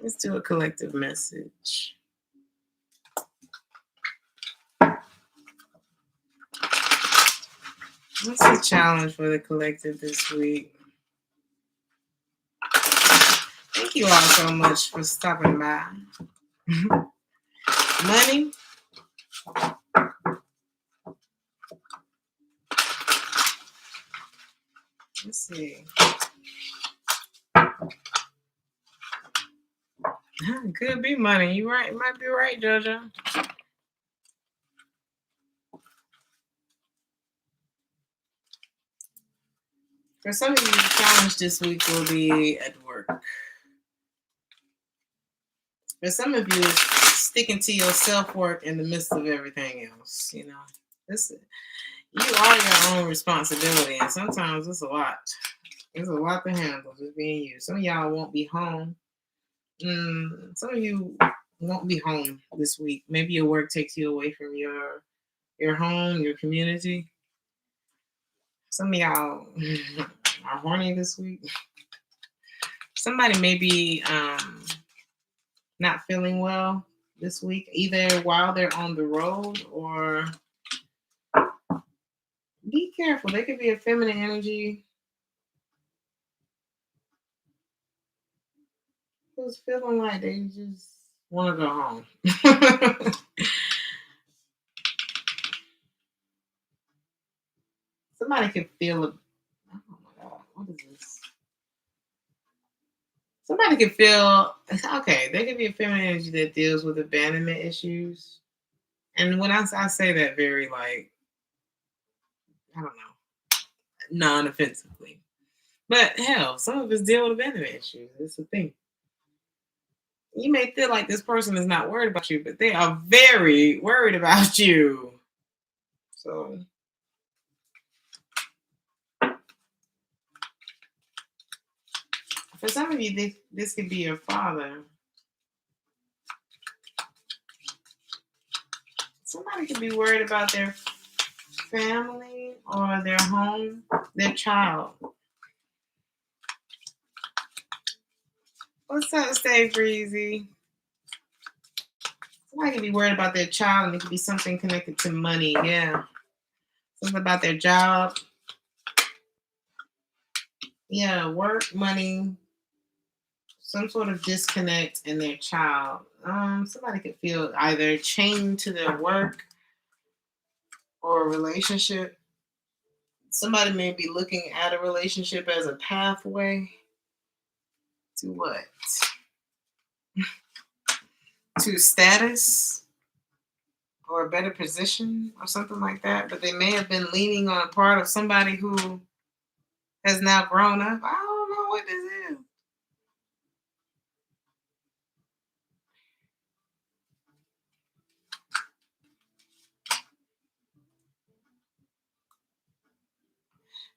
Speaker 1: let's do a collective message. What's the challenge for the collective this week? Thank you all so much for stopping by. Money. Let's see. Could be money. You right. Might be right, JoJo. For some of you, the challenge this week will be at work. For some of you, sticking to your self-work in the midst of everything else. You know, you are your own responsibility, and sometimes it's a lot. It's a lot to handle just being you. Some of y'all won't be home. Some of you won't be home this week. Maybe your work takes you away from your home, your community. Some of y'all are horny this week. Somebody may be not feeling well this week, either while they're on the road or be careful. There could be a feminine energy who's feeling like they just want to go home. Somebody could feel it. Oh my God, what is this? Somebody could feel, okay, there could be a feminine energy that deals with abandonment issues. And when I say that very, like, I don't know, non-offensively. But hell, some of us deal with abandonment issues. It's a thing. You may feel like this person is not worried about you, but they are very worried about you. So for some of you, this could be your father. Somebody could be worried about their family or their home, their child. What's up, Stay Breezy? Somebody could be worried about their child, and it could be something connected to money. Yeah. Something about their job. Yeah, work, money, some sort of disconnect in their child. Somebody could feel either chained to their work or a relationship. Somebody may be looking at a relationship as a pathway to what? To status or a better position or something like that. But they may have been leaning on a part of somebody who has now grown up. I don't know what this is.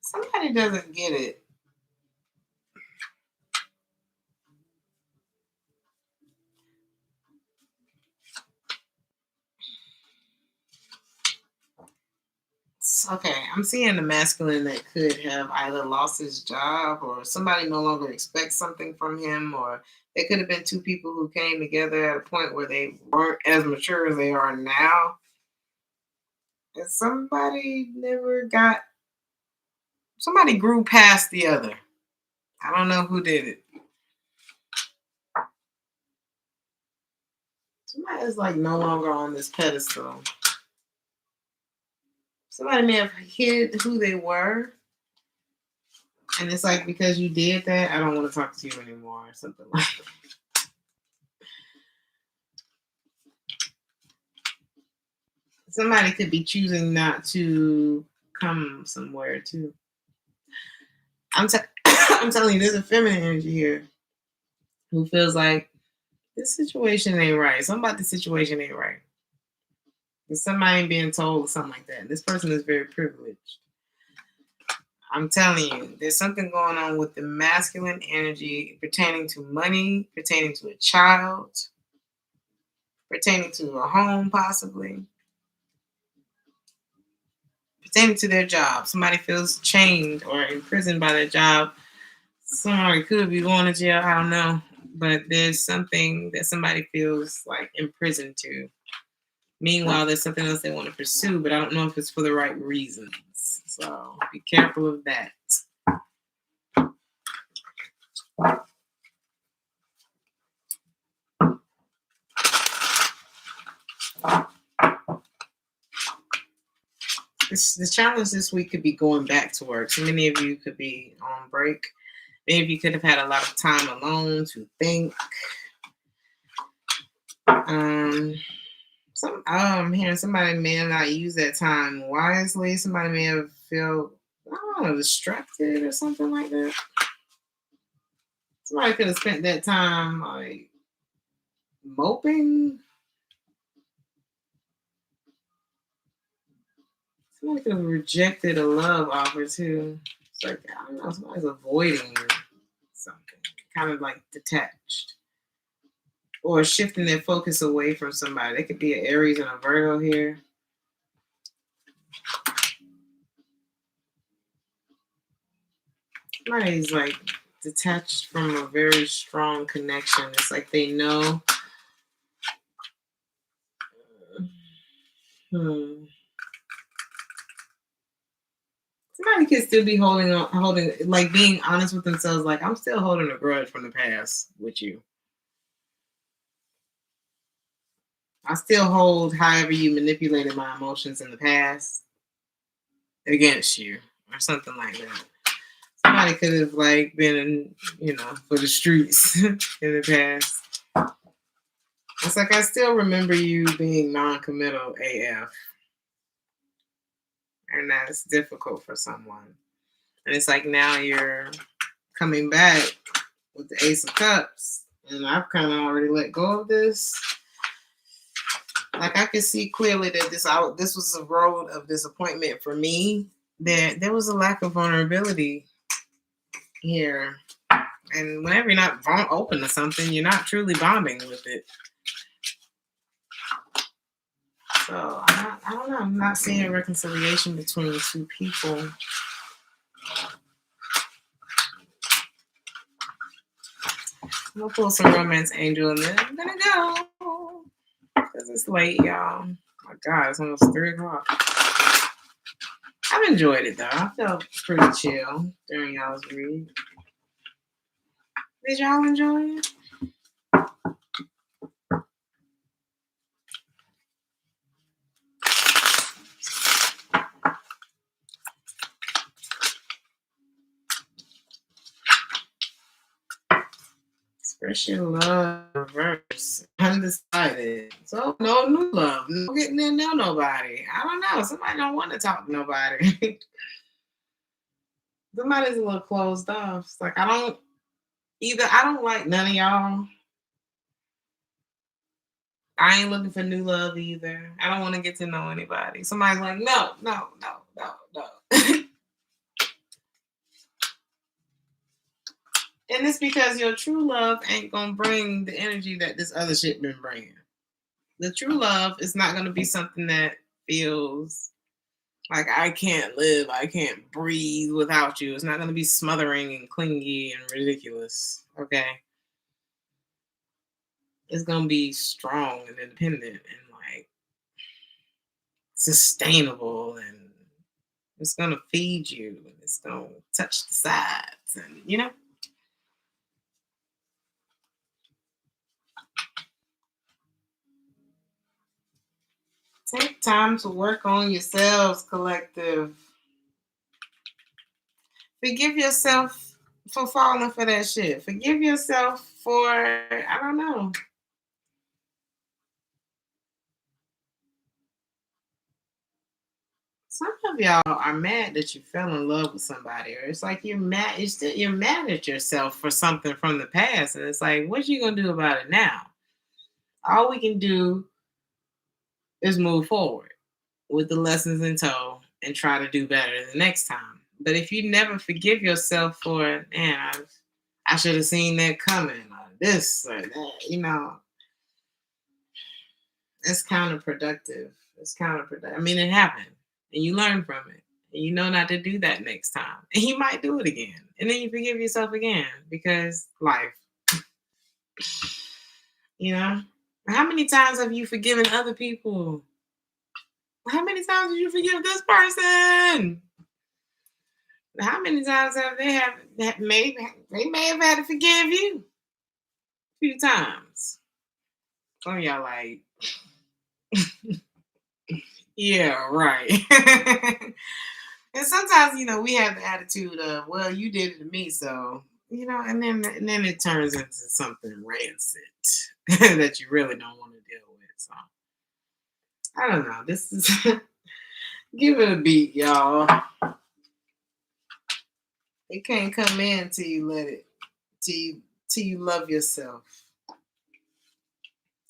Speaker 1: Somebody doesn't get it. Okay, I'm seeing the masculine that could have either lost his job or somebody no longer expects something from him, or there could have been two people who came together at a point where they weren't as mature as they are now. And somebody grew past the other. I don't know who did it. Somebody is like no longer on this pedestal. Somebody may have hid who they were. And it's like, because you did that, I don't want to talk to you anymore, or something like that. Somebody could be choosing not to come somewhere too. I'm telling you, there's a feminine energy here who feels like this situation ain't right. Something about the situation ain't right. And somebody ain't being told or something like that. And this person is very privileged. I'm telling you, there's something going on with the masculine energy pertaining to money, pertaining to a child, pertaining to a home, possibly, pertaining to their job. Somebody feels chained or imprisoned by their job. Somebody could be going to jail. I don't know. But there's something that somebody feels like imprisoned to. Meanwhile, there's something else they want to pursue, but I don't know if it's for the right reasons. So be careful of that. The challenge this week could be going back to work. So many of you could be on break. Many of you could have had a lot of time alone to think. I'm hearing somebody may not use that time wisely. Somebody may have felt, I don't know, distracted or something like that. Somebody could have spent that time like moping. Somebody could have rejected a love offer too. It's like, I don't know, somebody's avoiding something, kind of like detached. Or shifting their focus away from somebody. They could be an Aries and a Virgo here. Somebody's like detached from a very strong connection. It's like they know. Somebody could still be holding, like being honest with themselves. Like, I'm still holding a grudge from the past with you. I still hold however you manipulated my emotions in the past against you, or something like that. Somebody could have like been, for the streets in the past. It's like, I still remember you being non-committal AF. And that's difficult for someone. And it's like, now you're coming back with the Ace of Cups. And I've kind of already let go of this. Like, I could see clearly that this was a road of disappointment for me. There was a lack of vulnerability here. And whenever you're not open to something, you're not truly bonding with it. So I don't know. I'm not seeing a reconciliation between two people. I'm gonna pull some romance angel and then I'm gonna go. Because it's late, y'all. My God, it's almost 3:00. I've enjoyed it though. I felt pretty chill during y'all's read. Did y'all enjoy it? Express your love reverse. Undecided. So no new love. No getting to know nobody. I don't know. Somebody don't want to talk to nobody. Somebody's a little closed off. It's like, I don't like none of y'all. I ain't looking for new love either. I don't want to get to know anybody. Somebody's like, no. And it's because your true love ain't gonna bring the energy that this other shit been bringing. The true love is not gonna be something that feels Like, I can't live, I can't breathe without you. It's not going to be smothering and clingy and ridiculous. Okay. It's going to be strong and independent and like sustainable, and it's going to feed you and it's going to touch the sides, and take time to work on yourselves, collective. Forgive yourself for falling for that shit. Forgive yourself for, I don't know. Some of y'all are mad that you fell in love with somebody, or it's like you're mad at yourself for something from the past, and it's like, what you gonna do about it now? All we can do is move forward with the lessons in tow and try to do better the next time. But if you never forgive yourself for, man, I should have seen that coming, or this or that, it's counterproductive. It's counterproductive. I mean, it happened, and you learn from it, and you know not to do that next time. And you might do it again, and then you forgive yourself again because life. You know, how many times have you forgiven other people? How many times did you forgive this person? How many times have they may have had to forgive you? A few times. Some of y'all like, yeah, right. And sometimes, we have the attitude of, well, you did it to me, so, and then it turns into something rancid that you really don't want to deal with. So I don't know. This is give it a beat, y'all. It can't come in till you let it, till you love yourself.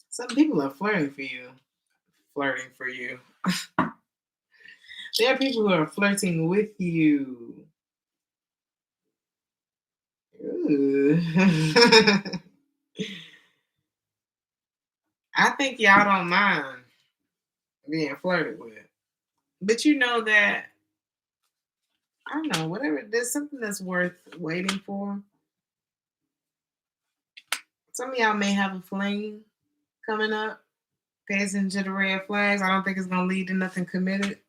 Speaker 1: Some people are flirting for you. Flirting for you. There are people who are flirting with you. Ooh. I think y'all don't mind being flirted with. But you know that, I don't know, whatever, there's something that's worth waiting for. Some of y'all may have a fling coming up. Pay attention to the red flags. I don't think it's going to lead to nothing committed.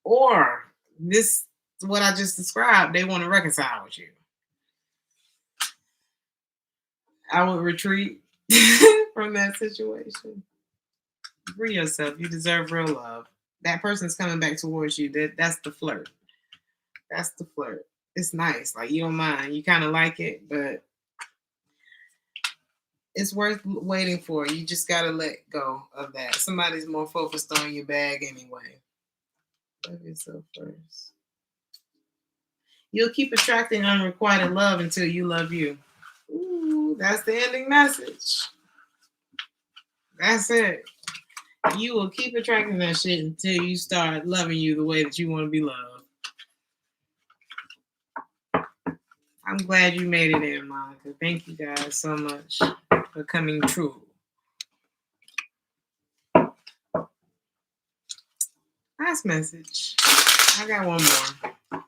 Speaker 1: Or this, what I just described, they want to reconcile with you. I would retreat from that situation. Free yourself. You deserve real love. That person's coming back towards you. That's the flirt. That's the flirt. It's nice. Like, you don't mind. You kind of like it, but it's worth waiting for. You just got to let go of that. Somebody's more focused on your bag anyway. Love yourself first. You'll keep attracting unrequited love until you love you. Ooh, that's the ending message. That's it. You will keep attracting that shit until you start loving you the way that you want to be loved. I'm glad you made it in, Monica. Thank you guys so much for coming true. Last message. I got one more.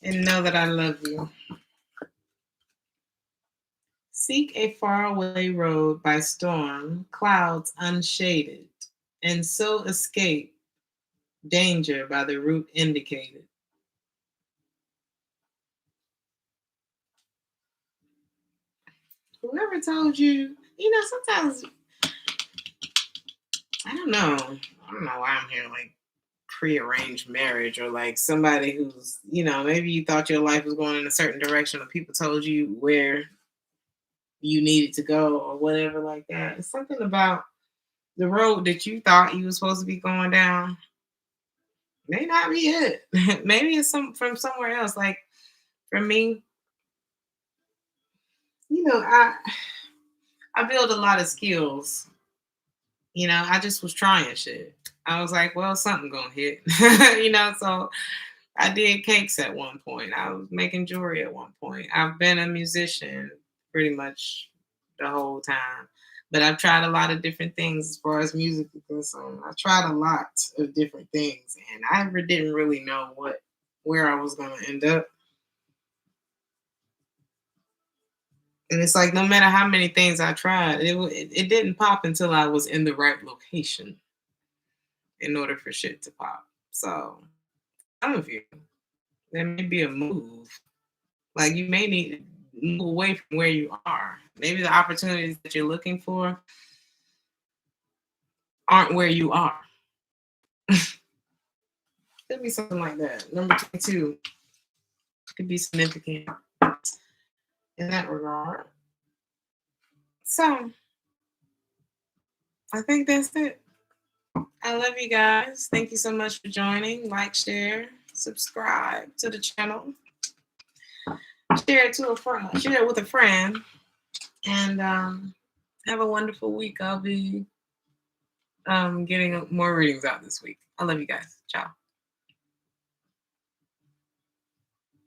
Speaker 1: And know that I love you. Seek a faraway road by storm, clouds unshaded, and so escape danger by the route indicated. Whoever told you, sometimes, I don't know why I'm here, like prearranged marriage, or like somebody who's, maybe you thought your life was going in a certain direction, or people told you where you needed to go or whatever like that. It's something about the road that you thought you were supposed to be going down may not be it. Maybe it's from somewhere else. Like for me, I build a lot of skills. I just was trying shit. I was like, well, something gonna hit. So I did cakes at one point. I was making jewelry at one point. I've been a musician pretty much the whole time. But I've tried a lot of different things as far as music goes. I tried a lot of different things, and I didn't really know where I was going to end up. And it's like no matter how many things I tried, it didn't pop until I was in the right location in order for shit to pop. So some of you, there may be a move. Like you may need to move away from where you are. Maybe the opportunities that you're looking for aren't where you are. Could be something like that. Number 22 could be significant in that regard. So I think that's it. I love you guys. Thank you so much for joining. Like, share, subscribe to the channel. Share it to a friend. Share it with a friend. And have a wonderful week. I'll be getting more readings out this week. I love you guys. Ciao.